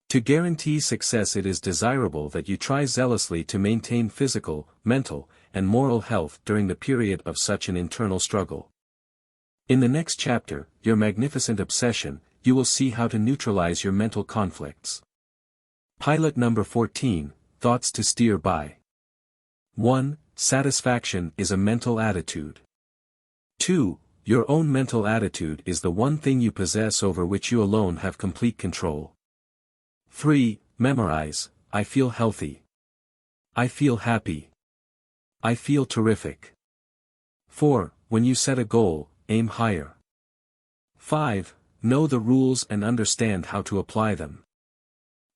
To guarantee success, it is desirable that you try zealously to maintain physical, mental, and moral health during the period of such an internal struggle. In the next chapter, Your Magnificent Obsession, you will see how to neutralize your mental conflicts. Pilot number 14, Thoughts to Steer By. 1. Satisfaction is a mental attitude. 2. Your own mental attitude is the one thing you possess over which you alone have complete control. 3. Memorize, I feel healthy. I feel happy. I feel terrific. 4. When you set a goal, aim higher. 5. Know the rules and understand how to apply them.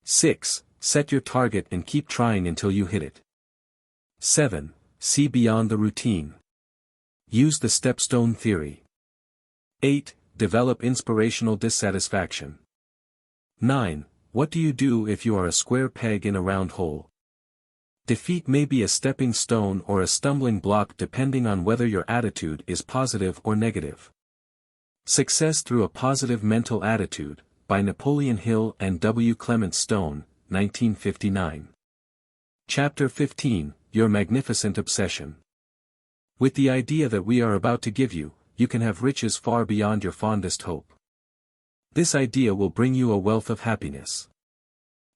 6. Set your target and keep trying until you hit it. 7. See beyond the routine. Use the stepstone theory. 8. Develop inspirational dissatisfaction. 9. What do you do if you are a square peg in a round hole? Defeat may be a stepping stone or a stumbling block depending on whether your attitude is positive or negative. Success Through a Positive Mental Attitude, by Napoleon Hill and W. Clement Stone, 1959. Chapter 15, Your Magnificent Obsession. With the idea that we are about to give you, you can have riches far beyond your fondest hope. This idea will bring you a wealth of happiness.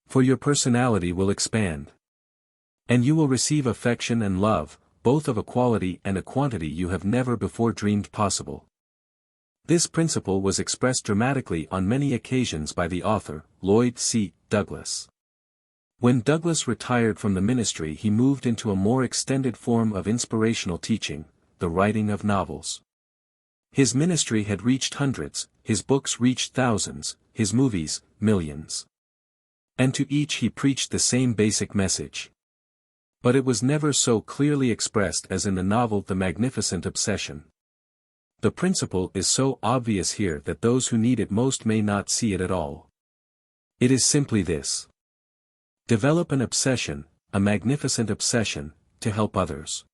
For your personality will expand. And you will receive affection and love, both of a quality and a quantity you have never before dreamed possible. This principle was expressed dramatically on many occasions by the author, Lloyd C. Douglas. When Douglas retired from the ministry, he moved into a more extended form of inspirational teaching, the writing of novels. His ministry had reached hundreds, his books reached thousands, his movies, millions. And to each he preached the same basic message. But it was never so clearly expressed as in the novel The Magnificent Obsession. The principle is so obvious here that those who need it most may not see it at all. It is simply this. Develop an obsession, a magnificent obsession, to help others.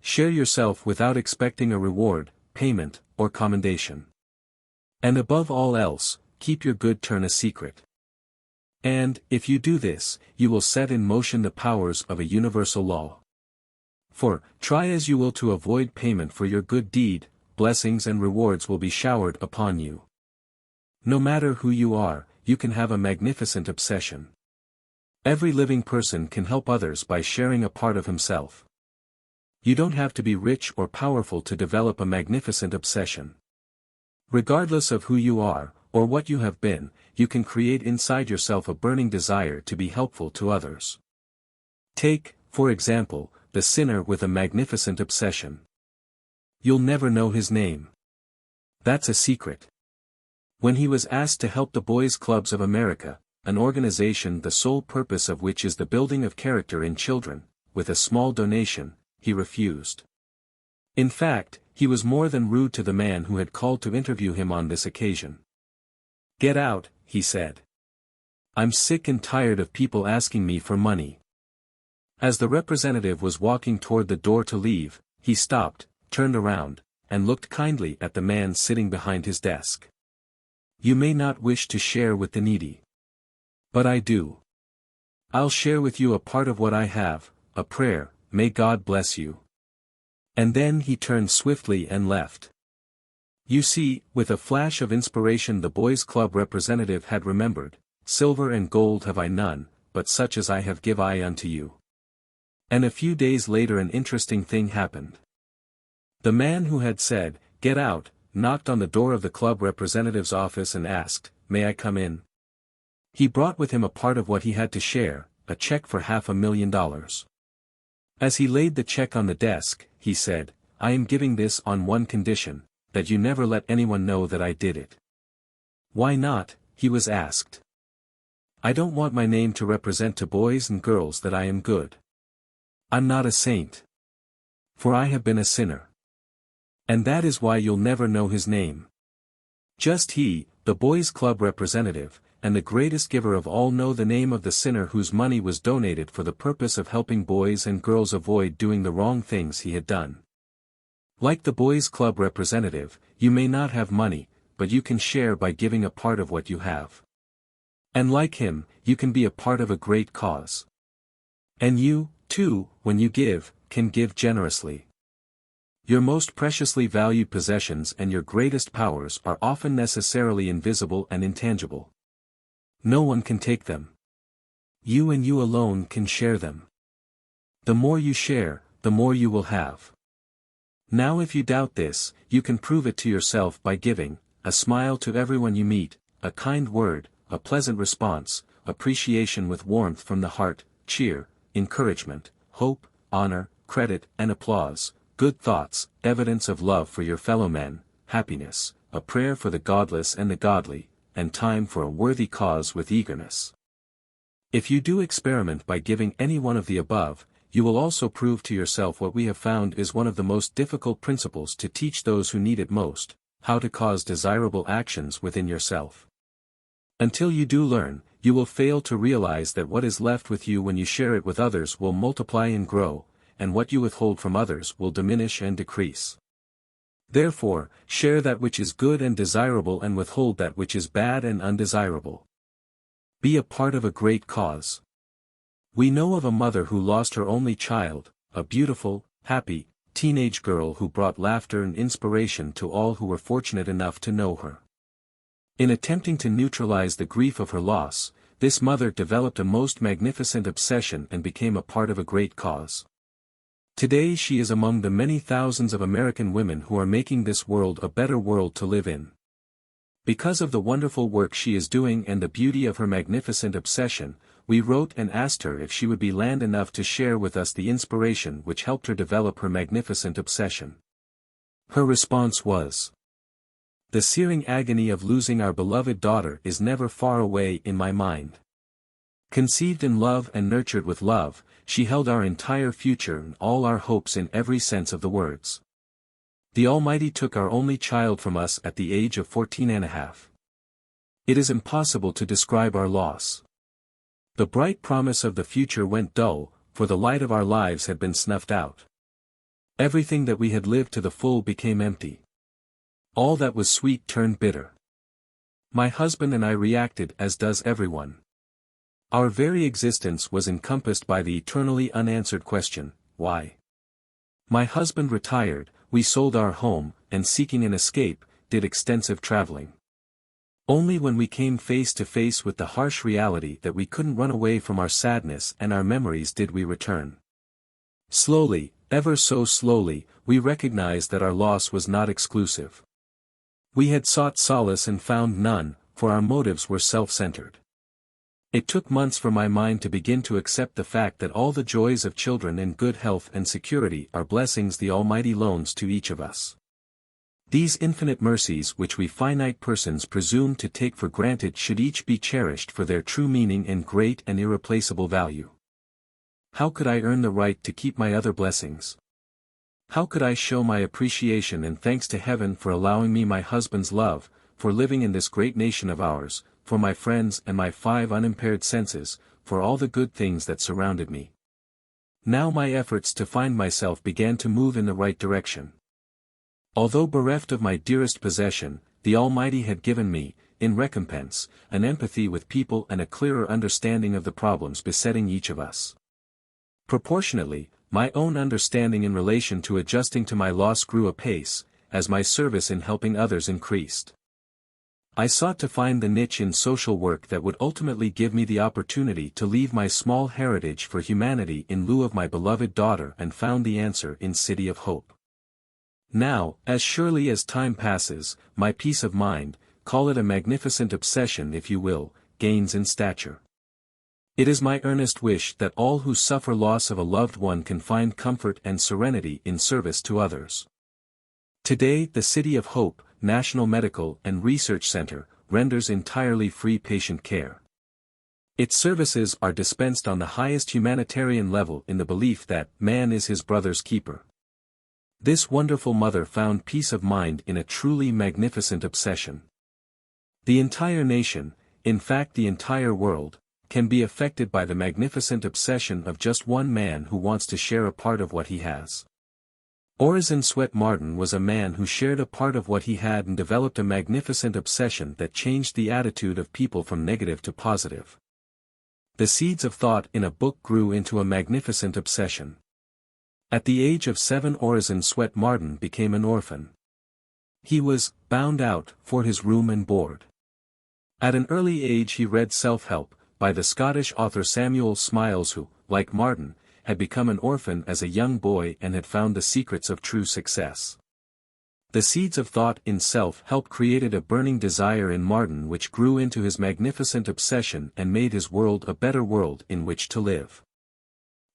Share yourself without expecting a reward, payment, or commendation. And above all else, keep your good turn a secret. And, if you do this, you will set in motion the powers of a universal law. For, try as you will to avoid payment for your good deed, blessings and rewards will be showered upon you. No matter who you are, you can have a magnificent obsession. Every living person can help others by sharing a part of himself. You don't have to be rich or powerful to develop a magnificent obsession. Regardless of who you are, or what you have been, you can create inside yourself a burning desire to be helpful to others. Take, for example, the sinner with a magnificent obsession. You'll never know his name. That's a secret. When he was asked to help the Boys' Clubs of America, an organization the sole purpose of which is the building of character in children, with a small donation, he refused. In fact, he was more than rude to the man who had called to interview him on this occasion. "Get out," he said. "I'm sick and tired of people asking me for money." As the representative was walking toward the door to leave, he stopped, turned around, and looked kindly at the man sitting behind his desk. "You may not wish to share with the needy. But I do. I'll share with you a part of what I have, a prayer, may God bless you." And then he turned swiftly and left. You see, with a flash of inspiration the Boys' Club representative had remembered, "Silver and gold have I none, but such as I have give I unto you." And a few days later an interesting thing happened. The man who had said, "Get out," knocked on the door of the club representative's office and asked, "May I come in?" He brought with him a part of what he had to share, a check for $500,000. As he laid the check on the desk, he said, "I am giving this on one condition, that you never let anyone know that I did it." "Why not?" he was asked. "I don't want my name to represent to boys and girls that I am good. I'm not a saint. For I have been a sinner. And that is why you'll never know his name. Just he, the Boys' Club representative, and the greatest giver of all know the name of the sinner whose money was donated for the purpose of helping boys and girls avoid doing the wrong things he had done. Like the Boys' Club representative, you may not have money, but you can share by giving a part of what you have. And like him, you can be a part of a great cause. And you, too, when you give, can give generously. Your most preciously valued possessions and your greatest powers are often necessarily invisible and intangible. No one can take them. You and you alone can share them. The more you share, the more you will have. Now if you doubt this, you can prove it to yourself by giving a smile to everyone you meet, a kind word, a pleasant response, appreciation with warmth from the heart, cheer, encouragement, hope, honor, credit, and applause, good thoughts, evidence of love for your fellow men, happiness, a prayer for the godless and the godly, and time for a worthy cause with eagerness. If you do experiment by giving any one of the above, you will also prove to yourself what we have found is one of the most difficult principles to teach those who need it most, how to cause desirable actions within yourself. Until you do learn, you will fail to realize that what is left with you when you share it with others will multiply and grow, and what you withhold from others will diminish and decrease. Therefore, share that which is good and desirable and withhold that which is bad and undesirable. Be a part of a great cause. We know of a mother who lost her only child, a beautiful, happy, teenage girl who brought laughter and inspiration to all who were fortunate enough to know her. In attempting to neutralize the grief of her loss, this mother developed a most magnificent obsession and became a part of a great cause. Today she is among the many thousands of American women who are making this world a better world to live in. Because of the wonderful work she is doing and the beauty of her magnificent obsession, we wrote and asked her if she would be land enough to share with us the inspiration which helped her develop her magnificent obsession. Her response was, "The searing agony of losing our beloved daughter is never far away in my mind. Conceived in love and nurtured with love, she held our entire future and all our hopes in every sense of the words. The Almighty took our only child from us at the age of 14.5. It is impossible to describe our loss. The bright promise of the future went dull, for the light of our lives had been snuffed out. Everything that we had lived to the full became empty. All that was sweet turned bitter. My husband and I reacted as does everyone. Our very existence was encompassed by the eternally unanswered question, why? My husband retired, we sold our home, and seeking an escape, did extensive traveling. Only when we came face to face with the harsh reality that we couldn't run away from our sadness and our memories did we return. Slowly, ever so slowly, we recognized that our loss was not exclusive. We had sought solace and found none, for our motives were self-centered. It took months for my mind to begin to accept the fact that all the joys of children and good health and security are blessings the Almighty loans to each of us. These infinite mercies which we finite persons presume to take for granted should each be cherished for their true meaning and great and irreplaceable value. How could I earn the right to keep my other blessings? How could I show my appreciation and thanks to heaven for allowing me my husband's love, for living in this great nation of ours, for my friends and my 5 unimpaired senses, for all the good things that surrounded me? Now my efforts to find myself began to move in the right direction. Although bereft of my dearest possession, the Almighty had given me, in recompense, an empathy with people and a clearer understanding of the problems besetting each of us. Proportionately, my own understanding in relation to adjusting to my loss grew apace, as my service in helping others increased. I sought to find the niche in social work that would ultimately give me the opportunity to leave my small heritage for humanity in lieu of my beloved daughter and found the answer in City of Hope. Now, as surely as time passes, my peace of mind, call it a magnificent obsession if you will, gains in stature. It is my earnest wish that all who suffer loss of a loved one can find comfort and serenity in service to others. Today the City of Hope, National Medical and Research Center, renders entirely free patient care. Its services are dispensed on the highest humanitarian level in the belief that man is his brother's keeper. This wonderful mother found peace of mind in a truly magnificent obsession. The entire nation, in fact the entire world, can be affected by the magnificent obsession of just one man who wants to share a part of what he has. Orison Swett Marden was a man who shared a part of what he had and developed a magnificent obsession that changed the attitude of people from negative to positive. The seeds of thought in a book grew into a magnificent obsession. At the age of 7 Orison Swett Marden became an orphan. He was bound out for his room and board. At an early age he read Self-Help, by the Scottish author Samuel Smiles who, like Marden, had become an orphan as a young boy and had found the secrets of true success. The seeds of thought in self-help created a burning desire in Martin which grew into his magnificent obsession and made his world a better world in which to live.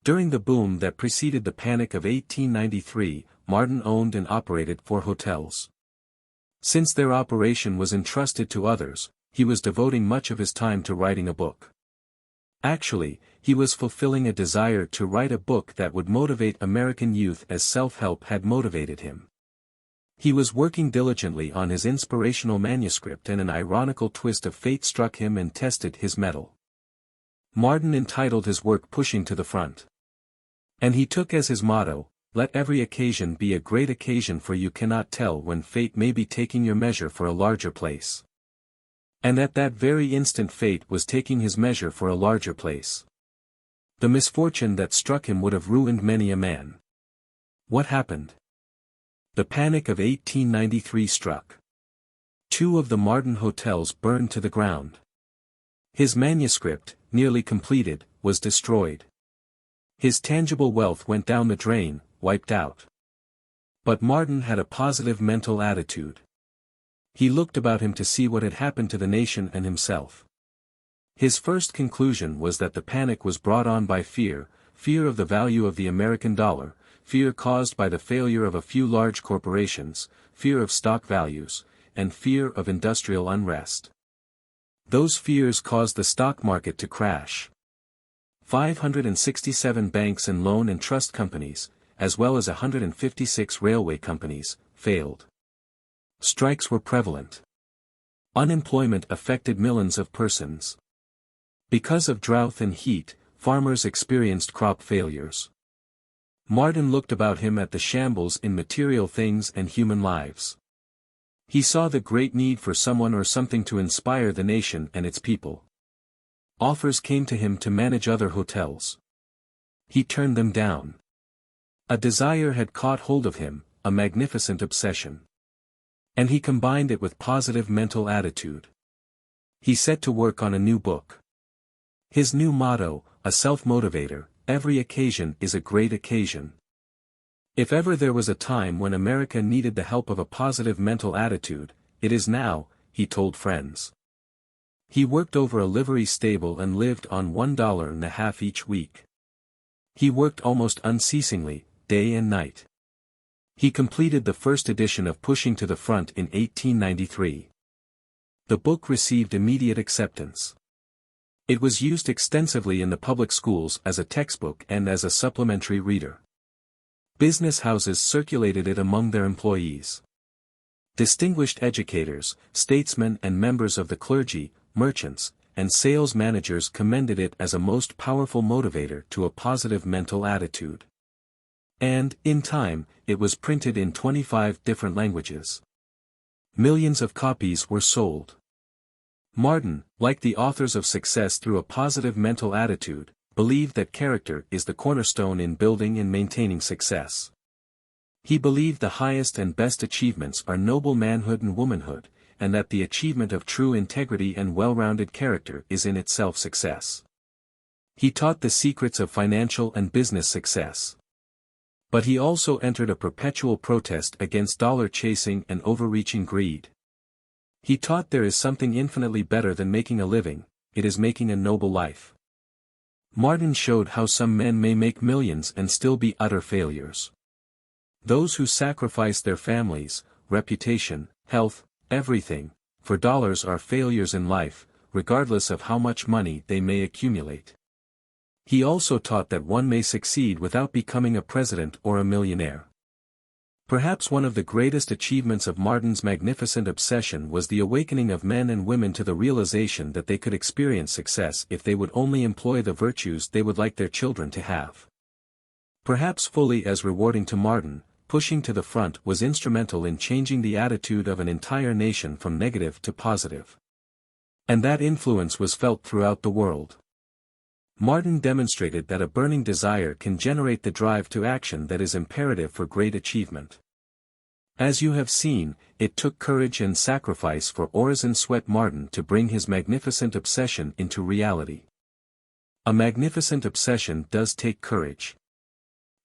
During the boom that preceded the Panic of 1893, Martin owned and operated 4 hotels. Since their operation was entrusted to others, he was devoting much of his time to writing a book. Actually, he was fulfilling a desire to write a book that would motivate American youth as self-help had motivated him. He was working diligently on his inspirational manuscript and an ironical twist of fate struck him and tested his mettle. Martin entitled his work Pushing to the Front. And he took as his motto, "Let every occasion be a great occasion, for you cannot tell when fate may be taking your measure for a larger place." And at that very instant fate was taking his measure for a larger place. The misfortune that struck him would have ruined many a man. What happened? The Panic of 1893 struck. 2 of the Martin hotels burned to the ground. His manuscript, nearly completed, was destroyed. His tangible wealth went down the drain, wiped out. But Martin had a positive mental attitude. He looked about him to see what had happened to the nation and himself. His first conclusion was that the panic was brought on by fear, fear of the value of the American dollar, fear caused by the failure of a few large corporations, fear of stock values, and fear of industrial unrest. Those fears caused the stock market to crash. 567 banks and loan and trust companies, as well as 156 railway companies, failed. Strikes were prevalent. Unemployment affected millions of persons. Because of drought and heat, farmers experienced crop failures. Martin looked about him at the shambles in material things and human lives. He saw the great need for someone or something to inspire the nation and its people. Offers came to him to manage other hotels. He turned them down. A desire had caught hold of him, a magnificent obsession. And he combined it with positive mental attitude. He set to work on a new book. His new motto, a self-motivator, every occasion is a great occasion. If ever there was a time when America needed the help of a positive mental attitude, it is now, he told friends. He worked over a livery stable and lived on $1.50 each week. He worked almost unceasingly, day and night. He completed the first edition of Pushing to the Front in 1893. The book received immediate acceptance. It was used extensively in the public schools as a textbook and as a supplementary reader. Business houses circulated it among their employees. Distinguished educators, statesmen and members of the clergy, merchants, and sales managers commended it as a most powerful motivator to a positive mental attitude. And, in time, it was printed in 25 different languages. Millions of copies were sold. Martin, like the authors of Success Through a Positive Mental Attitude, believed that character is the cornerstone in building and maintaining success. He believed the highest and best achievements are noble manhood and womanhood, and that the achievement of true integrity and well-rounded character is in itself success. He taught the secrets of financial and business success. But he also entered a perpetual protest against dollar-chasing and overreaching greed. He taught there is something infinitely better than making a living, it is making a noble life. Martin showed how some men may make millions and still be utter failures. Those who sacrifice their families, reputation, health, everything, for dollars are failures in life, regardless of how much money they may accumulate. He also taught that one may succeed without becoming a president or a millionaire. Perhaps one of the greatest achievements of Martin's magnificent obsession was the awakening of men and women to the realization that they could experience success if they would only employ the virtues they would like their children to have. Perhaps fully as rewarding to Martin, Pushing to the Front was instrumental in changing the attitude of an entire nation from negative to positive. And that influence was felt throughout the world. Martin demonstrated that a burning desire can generate the drive to action that is imperative for great achievement. As you have seen, it took courage and sacrifice for Orison Swett Martin to bring his magnificent obsession into reality. A magnificent obsession does take courage.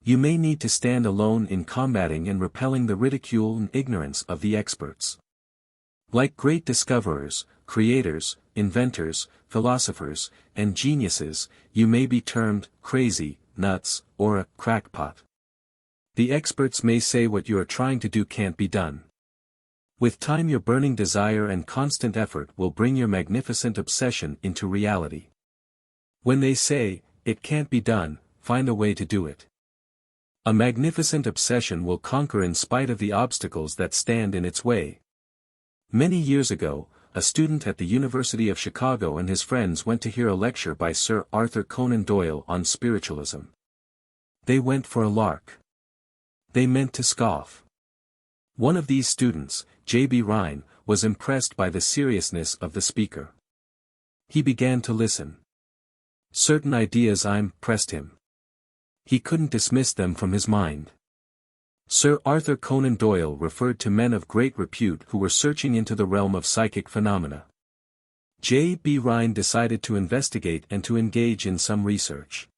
You may need to stand alone in combating and repelling the ridicule and ignorance of the experts. Like great discoverers, creators, inventors, philosophers, and geniuses, you may be termed crazy, nuts, or a crackpot. The experts may say what you are trying to do can't be done. With time, your burning desire and constant effort will bring your magnificent obsession into reality. When they say, it can't be done, find a way to do it. A magnificent obsession will conquer in spite of the obstacles that stand in its way. Many years ago, a student at the University of Chicago and his friends went to hear a lecture by Sir Arthur Conan Doyle on spiritualism. They went for a lark. They meant to scoff. One of these students, J.B. Rhine, was impressed by the seriousness of the speaker. He began to listen. Certain ideas impressed him. He couldn't dismiss them from his mind. Sir Arthur Conan Doyle referred to men of great repute who were searching into the realm of psychic phenomena. J.B. Rhine decided to investigate and to engage in some research.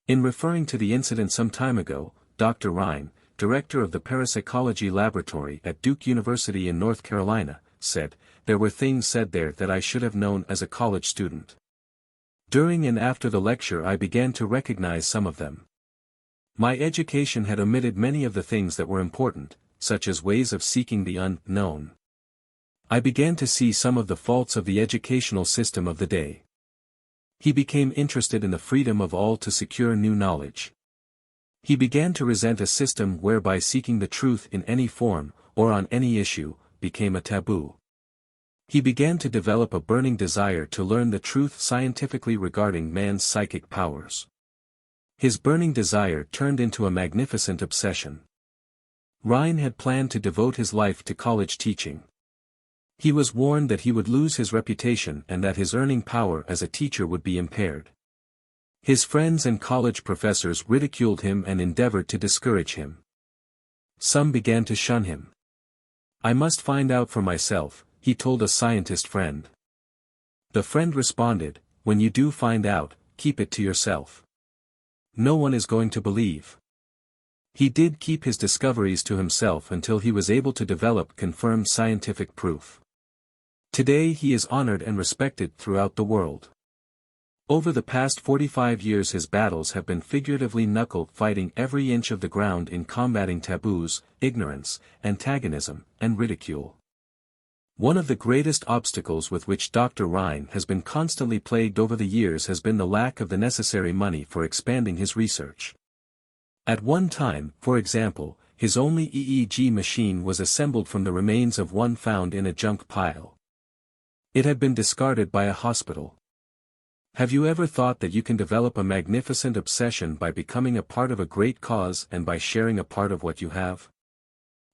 In referring to the incident some time ago, Dr. Rhine, director of the Parapsychology Laboratory at Duke University in North Carolina, said, "There were things said there that I should have known as a college student. During and after the lecture I began to recognize some of them. My education had omitted many of the things that were important, such as ways of seeking the unknown. I began to see some of the faults of the educational system of the day." He became interested in the freedom of all to secure new knowledge. He began to resent a system whereby seeking the truth in any form, or on any issue, became a taboo. He began to develop a burning desire to learn the truth scientifically regarding man's psychic powers. His burning desire turned into a magnificent obsession. Rhine had planned to devote his life to college teaching. He was warned that he would lose his reputation and that his earning power as a teacher would be impaired. His friends and college professors ridiculed him and endeavored to discourage him. Some began to shun him. "I must find out for myself," he told a scientist friend. The friend responded, "When you do find out, keep it to yourself. No one is going to believe." He did keep his discoveries to himself until he was able to develop confirmed scientific proof. Today he is honored and respected throughout the world. Over the past 45 years his battles have been figuratively knuckle fighting every inch of the ground in combating taboos, ignorance, antagonism, and ridicule. One of the greatest obstacles with which Dr. Rhine has been constantly plagued over the years has been the lack of the necessary money for expanding his research. At one time, for example, his only EEG machine was assembled from the remains of one found in a junk pile. It had been discarded by a hospital. Have you ever thought that you can develop a magnificent obsession by becoming a part of a great cause and by sharing a part of what you have?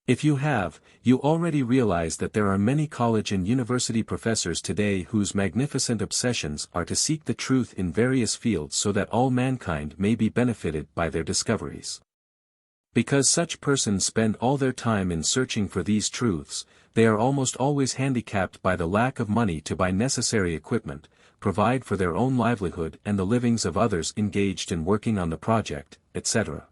If you have, you already realize that there are many college and university professors today whose magnificent obsessions are to seek the truth in various fields so that all mankind may be benefited by their discoveries. Because such persons spend all their time in searching for these truths, they are almost always handicapped by the lack of money to buy necessary equipment, provide for their own livelihood and the livings of others engaged in working on the project, etc.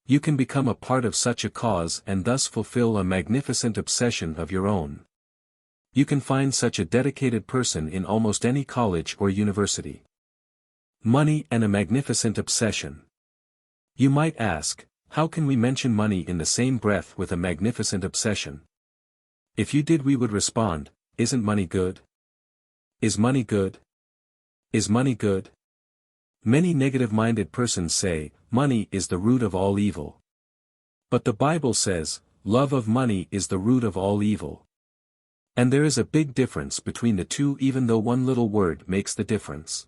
You can become a part of such a cause and thus fulfill a magnificent obsession of your own. You can find such a dedicated person in almost any college or university. Money and a magnificent obsession. You might ask, how can we mention money in the same breath with a magnificent obsession? If you did, we would respond, isn't money good? Is money good? Is money good? Many negative-minded persons say, money is the root of all evil. But the Bible says, love of money is the root of all evil. And there is a big difference between the two, even though one little word makes the difference.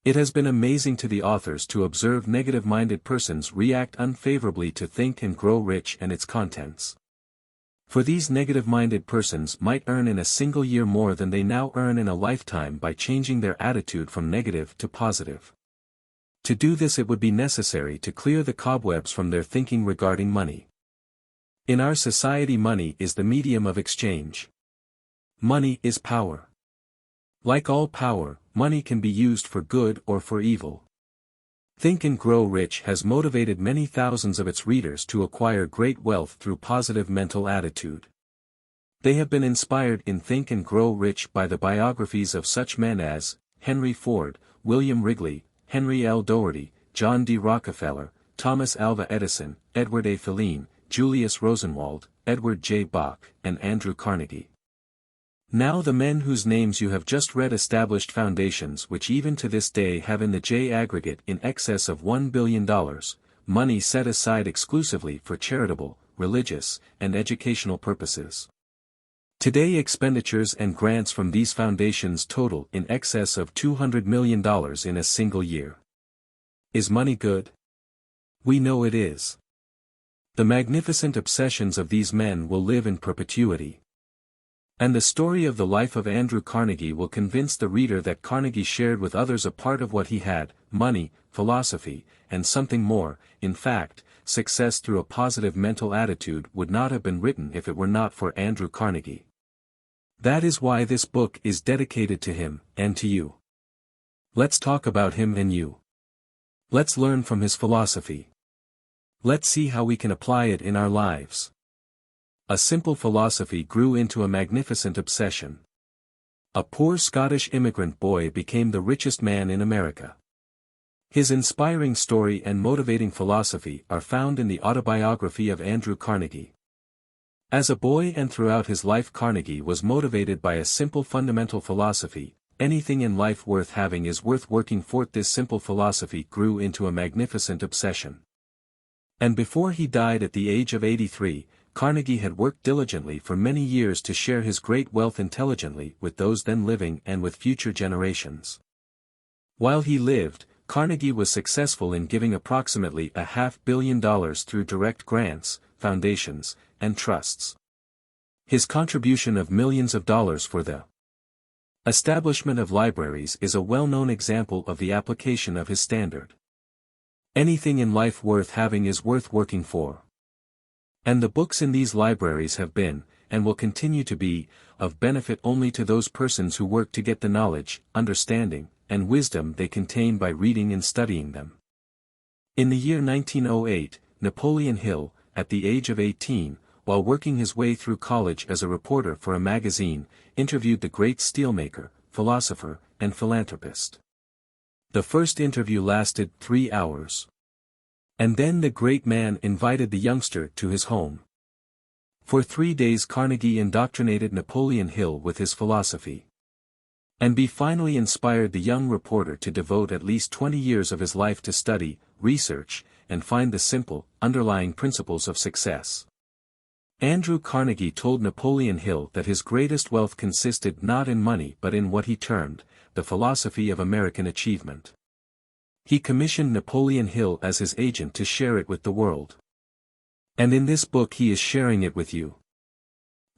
It has been amazing to the authors to observe negative-minded persons react unfavorably to Think and Grow Rich and its contents. For these negative-minded persons might earn in a single year more than they now earn in a lifetime by changing their attitude from negative to positive. To do this, it would be necessary to clear the cobwebs from their thinking regarding money. In our society, money is the medium of exchange. Money is power. Like all power, money can be used for good or for evil. Think and Grow Rich has motivated many thousands of its readers to acquire great wealth through positive mental attitude. They have been inspired in Think and Grow Rich by the biographies of such men as Henry Ford, William Wrigley, Henry L. Doherty, John D. Rockefeller, Thomas Alva Edison, Edward A. Filene, Julius Rosenwald, Edward J. Bach, and Andrew Carnegie. Now the men whose names you have just read established foundations which even to this day have in the J aggregate in excess of $1 billion, money set aside exclusively for charitable, religious, and educational purposes. Today expenditures and grants from these foundations total in excess of $200 million in a single year. Is money good? We know it is. The magnificent obsessions of these men will live in perpetuity. And the story of the life of Andrew Carnegie will convince the reader that Carnegie shared with others a part of what he had, money, philosophy, and something more. In fact, Success Through a Positive Mental Attitude would not have been written if it were not for Andrew Carnegie. That is why this book is dedicated to him, and to you. Let's talk about him and you. Let's learn from his philosophy. Let's see how we can apply it in our lives. A simple philosophy grew into a magnificent obsession. A poor Scottish immigrant boy became the richest man in America. His inspiring story and motivating philosophy are found in the autobiography of Andrew Carnegie. As a boy and throughout his life, Carnegie was motivated by a simple fundamental philosophy: anything in life worth having is worth working for. This simple philosophy grew into a magnificent obsession. And before he died at the age of 83, Carnegie had worked diligently for many years to share his great wealth intelligently with those then living and with future generations. While he lived, Carnegie was successful in giving approximately $500 million through direct grants, foundations, and trusts. His contribution of millions of dollars for the establishment of libraries is a well-known example of the application of his standard. Anything in life worth having is worth working for. And the books in these libraries have been, and will continue to be, of benefit only to those persons who work to get the knowledge, understanding, and wisdom they contain by reading and studying them. In the year 1908, Napoleon Hill, at the age of 18, while working his way through college as a reporter for a magazine, interviewed the great steelmaker, philosopher, and philanthropist. The first interview lasted 3 hours. And then the great man invited the youngster to his home. For 3 days Carnegie indoctrinated Napoleon Hill with his philosophy. And finally inspired the young reporter to devote at least 20 years of his life to study, research, and find the simple, underlying principles of success. Andrew Carnegie told Napoleon Hill that his greatest wealth consisted not in money but in what he termed, the philosophy of American achievement. He commissioned Napoleon Hill as his agent to share it with the world. And in this book he is sharing it with you.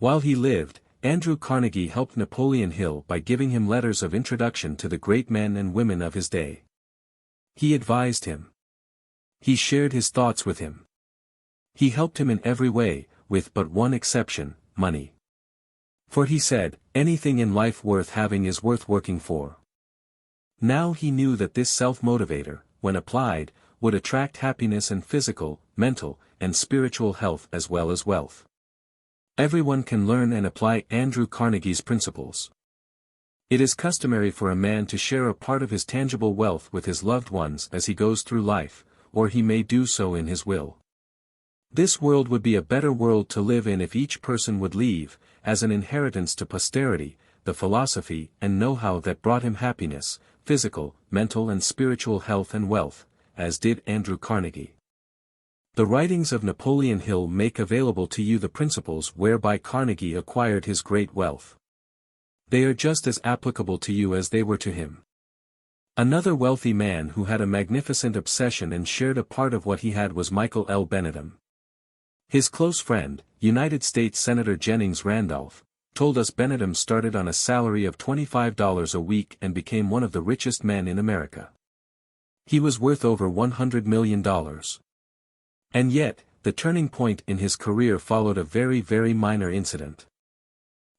While he lived, Andrew Carnegie helped Napoleon Hill by giving him letters of introduction to the great men and women of his day. He advised him. He shared his thoughts with him. He helped him in every way, with but one exception: money. For he said, anything in life worth having is worth working for. Now he knew that this self-motivator, when applied, would attract happiness and physical, mental, and spiritual health as well as wealth. Everyone can learn and apply Andrew Carnegie's principles. It is customary for a man to share a part of his tangible wealth with his loved ones as he goes through life, or he may do so in his will. This world would be a better world to live in if each person would leave, as an inheritance to posterity, the philosophy and know-how that brought him happiness, physical, mental and spiritual health and wealth, as did Andrew Carnegie. The writings of Napoleon Hill make available to you the principles whereby Carnegie acquired his great wealth. They are just as applicable to you as they were to him. Another wealthy man who had a magnificent obsession and shared a part of what he had was Michael L. Benedum. His close friend, United States Senator Jennings Randolph, told us Benedum started on a salary of $25 a week and became one of the richest men in America. He was worth over $100 million. And yet, the turning point in his career followed a very, very minor incident.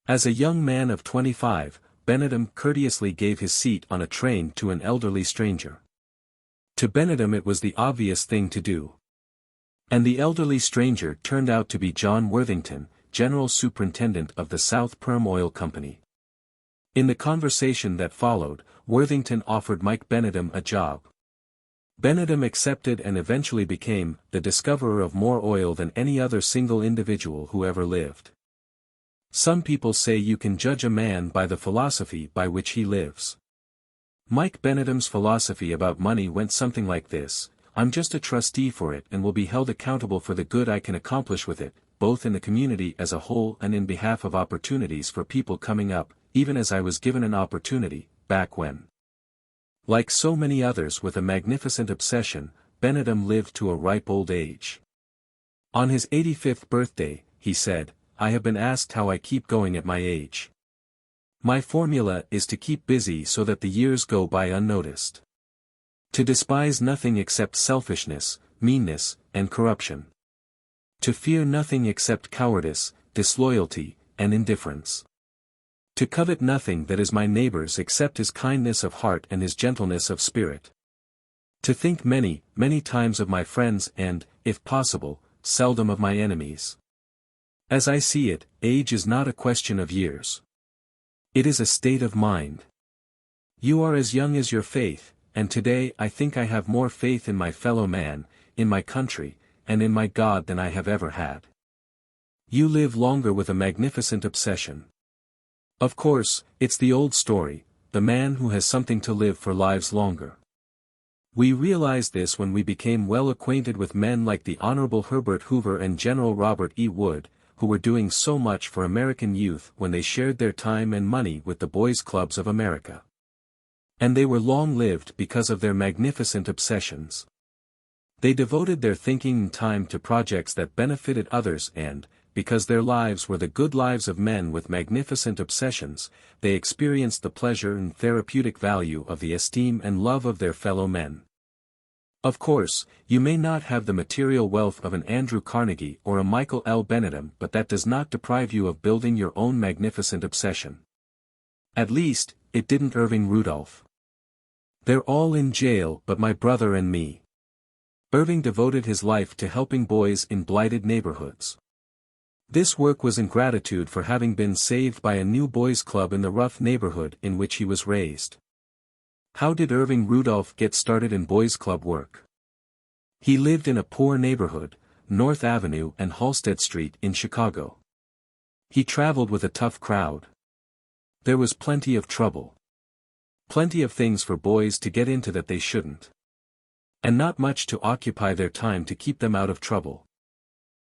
As a young man of 25, Benedum courteously gave his seat on a train to an elderly stranger. To Benedum it was the obvious thing to do. And the elderly stranger turned out to be John Worthington, General Superintendent of the South Perm Oil Company. In the conversation that followed, Worthington offered Mike Benedum a job. Benedum accepted and eventually became the discoverer of more oil than any other single individual who ever lived. Some people say you can judge a man by the philosophy by which he lives. Mike Benedum's philosophy about money went something like this: I'm just a trustee for it and will be held accountable for the good I can accomplish with it, both in the community as a whole and in behalf of opportunities for people coming up, even as I was given an opportunity, back when. Like so many others with a magnificent obsession, Benedum lived to a ripe old age. On his 85th birthday, he said, I have been asked how I keep going at my age. My formula is to keep busy so that the years go by unnoticed. To despise nothing except selfishness, meanness, and corruption. To fear nothing except cowardice, disloyalty, and indifference. To covet nothing that is my neighbor's except his kindness of heart and his gentleness of spirit. To think many, many times of my friends and, if possible, seldom of my enemies. As I see it, age is not a question of years. It is a state of mind. You are as young as your faith, and today I think I have more faith in my fellow man, in my country, and in my God than I have ever had. You live longer with a magnificent obsession. Of course, it's the old story, the man who has something to live for lives longer. We realized this when we became well acquainted with men like the Honorable Herbert Hoover and General Robert E. Wood, who were doing so much for American youth when they shared their time and money with the Boys' Clubs of America. And they were long-lived because of their magnificent obsessions. They devoted their thinking and time to projects that benefited others and, because their lives were the good lives of men with magnificent obsessions, they experienced the pleasure and therapeutic value of the esteem and love of their fellow men. Of course, you may not have the material wealth of an Andrew Carnegie or a Michael L. Benedum, but that does not deprive you of building your own magnificent obsession. At least, it didn't Irving Rudolph. They're all in jail but my brother and me. Irving devoted his life to helping boys in blighted neighborhoods. This work was in gratitude for having been saved by a new boys' club in the rough neighborhood in which he was raised. How did Irving Rudolph get started in boys' club work? He lived in a poor neighborhood, North Avenue and Halsted Street in Chicago. He traveled with a tough crowd. There was plenty of trouble. Plenty of things for boys to get into that they shouldn't. And not much to occupy their time to keep them out of trouble.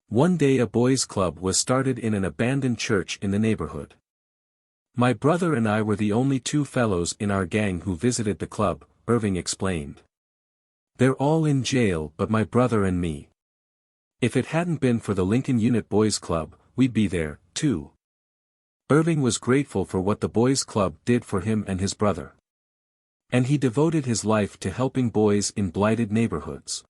One day a boys' club was started in an abandoned church in the neighborhood. My brother and I were the only two fellows in our gang who visited the club, Irving explained. They're all in jail but my brother and me. If it hadn't been for the Lincoln Unit Boys Club, we'd be there, too. Irving was grateful for what the boys' club did for him and his brother. And he devoted his life to helping boys in blighted neighborhoods.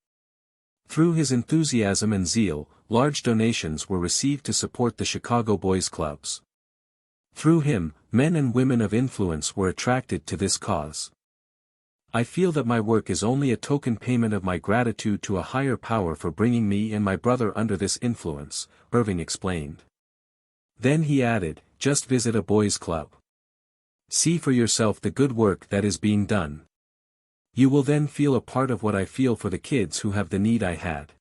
Through his enthusiasm and zeal, large donations were received to support the Chicago Boys' Clubs. Through him, men and women of influence were attracted to this cause. I feel that my work is only a token payment of my gratitude to a higher power for bringing me and my brother under this influence, Irving explained. Then he added, just visit a boys' club. See for yourself the good work that is being done. You will then feel a part of what I feel for the kids who have the need I had.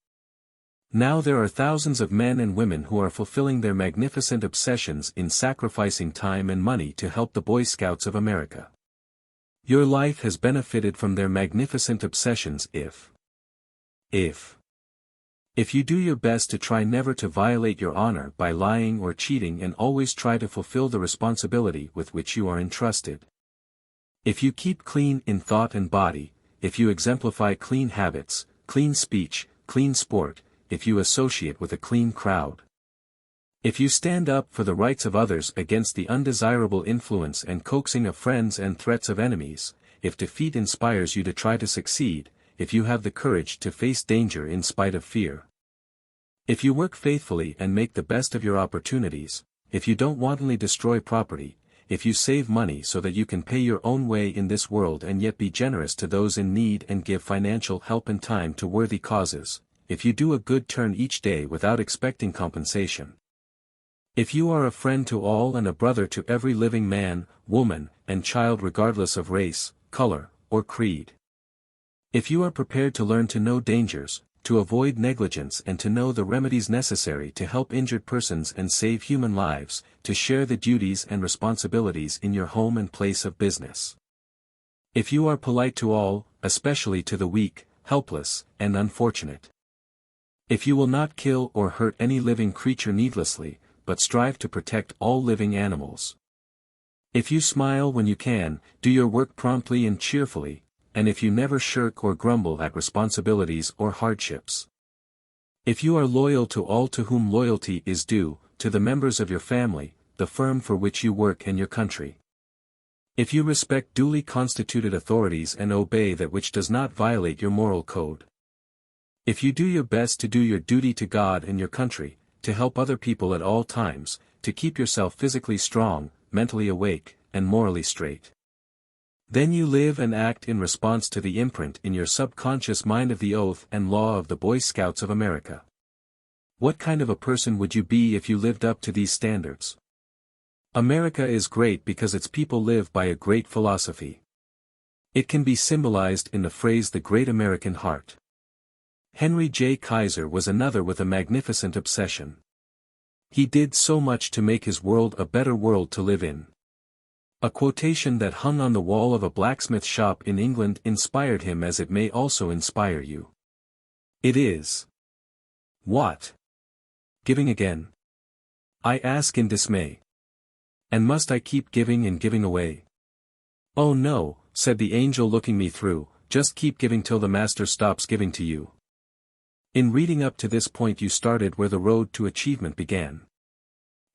Now there are thousands of men and women who are fulfilling their magnificent obsessions in sacrificing time and money to help the Boy Scouts of America. Your life has benefited from their magnificent obsessions if you do your best to try never to violate your honor by lying or cheating and always try to fulfill the responsibility with which you are entrusted. If you keep clean in thought and body, if you exemplify clean habits, clean speech, clean sport, if you associate with a clean crowd. If you stand up for the rights of others against the undesirable influence and coaxing of friends and threats of enemies, if defeat inspires you to try to succeed, if you have the courage to face danger in spite of fear. If you work faithfully and make the best of your opportunities, if you don't wantonly destroy property, if you save money so that you can pay your own way in this world and yet be generous to those in need and give financial help and time to worthy causes, if you do a good turn each day without expecting compensation. If you are a friend to all and a brother to every living man, woman, and child regardless of race, color, or creed. If you are prepared to learn to know dangers, to avoid negligence and to know the remedies necessary to help injured persons and save human lives, to share the duties and responsibilities in your home and place of business. If you are polite to all, especially to the weak, helpless, and unfortunate. If you will not kill or hurt any living creature needlessly, but strive to protect all living animals. If you smile when you can, do your work promptly and cheerfully, and if you never shirk or grumble at responsibilities or hardships. If you are loyal to all to whom loyalty is due, to the members of your family, the firm for which you work and your country. If you respect duly constituted authorities and obey that which does not violate your moral code. If you do your best to do your duty to God and your country, to help other people at all times, to keep yourself physically strong, mentally awake, and morally straight. Then you live and act in response to the imprint in your subconscious mind of the oath and law of the Boy Scouts of America. What kind of a person would you be if you lived up to these standards? America is great because its people live by a great philosophy. It can be symbolized in the phrase the Great American Heart. Henry J. Kaiser was another with a magnificent obsession. He did so much to make his world a better world to live in. A quotation that hung on the wall of a blacksmith shop in England inspired him as it may also inspire you. It is. What? Giving again? I ask in dismay. And must I keep giving and giving away? Oh no, said the angel looking me through, just keep giving till the master stops giving to you. In reading up to this point you started where the road to achievement began.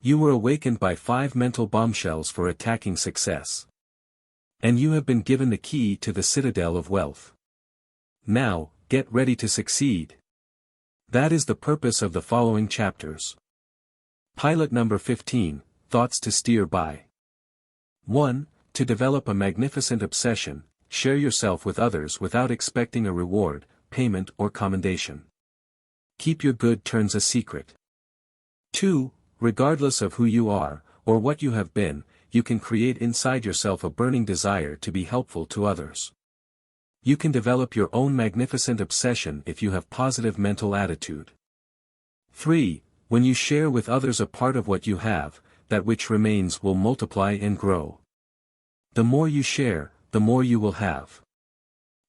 You were awakened by 5 mental bombshells for attacking success. And you have been given the key to the citadel of wealth. Now, get ready to succeed. That is the purpose of the following chapters. Pilot number 15, Thoughts to Steer By. 1. To develop a magnificent obsession, share yourself with others without expecting a reward, payment or commendation. Keep your good turns a secret. 2. Regardless of who you are, or what you have been, you can create inside yourself a burning desire to be helpful to others. You can develop your own magnificent obsession if you have positive mental attitude. 3. When you share with others a part of what you have, that which remains will multiply and grow. The more you share, the more you will have.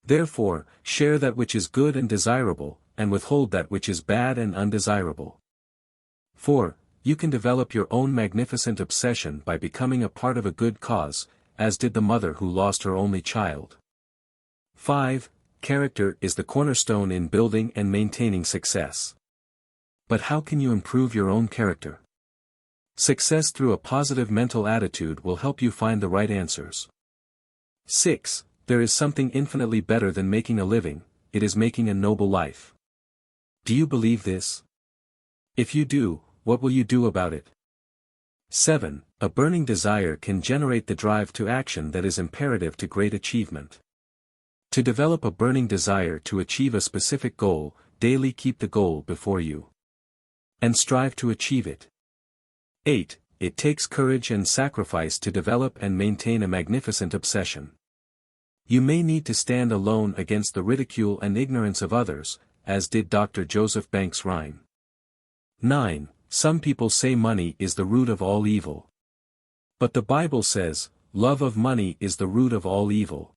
Therefore, share that which is good and desirable, and withhold that which is bad and undesirable. 4. You can develop your own magnificent obsession by becoming a part of a good cause, as did the mother who lost her only child. 5. Character is the cornerstone in building and maintaining success. But how can you improve your own character? Success through a positive mental attitude will help you find the right answers. 6. There is something infinitely better than making a living, it is making a noble life. Do you believe this? If you do, what will you do about it? 7. A burning desire can generate the drive to action that is imperative to great achievement. To develop a burning desire to achieve a specific goal, daily keep the goal before you. And strive to achieve it. 8. It takes courage and sacrifice to develop and maintain a magnificent obsession. You may need to stand alone against the ridicule and ignorance of others, as did Dr. Joseph Banks Rhine. 9. Some people say money is the root of all evil. But the Bible says, love of money is the root of all evil.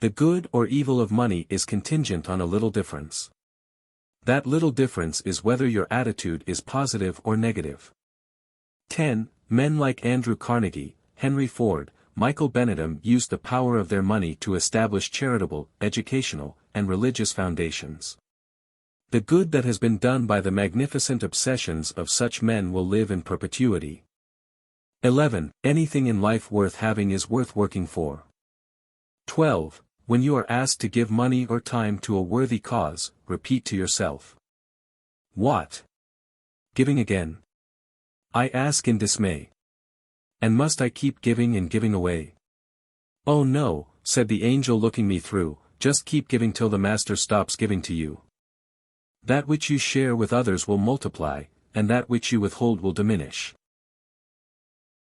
The good or evil of money is contingent on a little difference. That little difference is whether your attitude is positive or negative. 10. Men like Andrew Carnegie, Henry Ford, Michael Benedum used the power of their money to establish charitable, educational, and religious foundations. The good that has been done by the magnificent obsessions of such men will live in perpetuity. 11. Anything in life worth having is worth working for. 12. When you are asked to give money or time to a worthy cause, repeat to yourself. What? Giving again? I ask in dismay. And must I keep giving and giving away? Oh no, said the angel looking me through, just keep giving till the master stops giving to you. That which you share with others will multiply, and that which you withhold will diminish.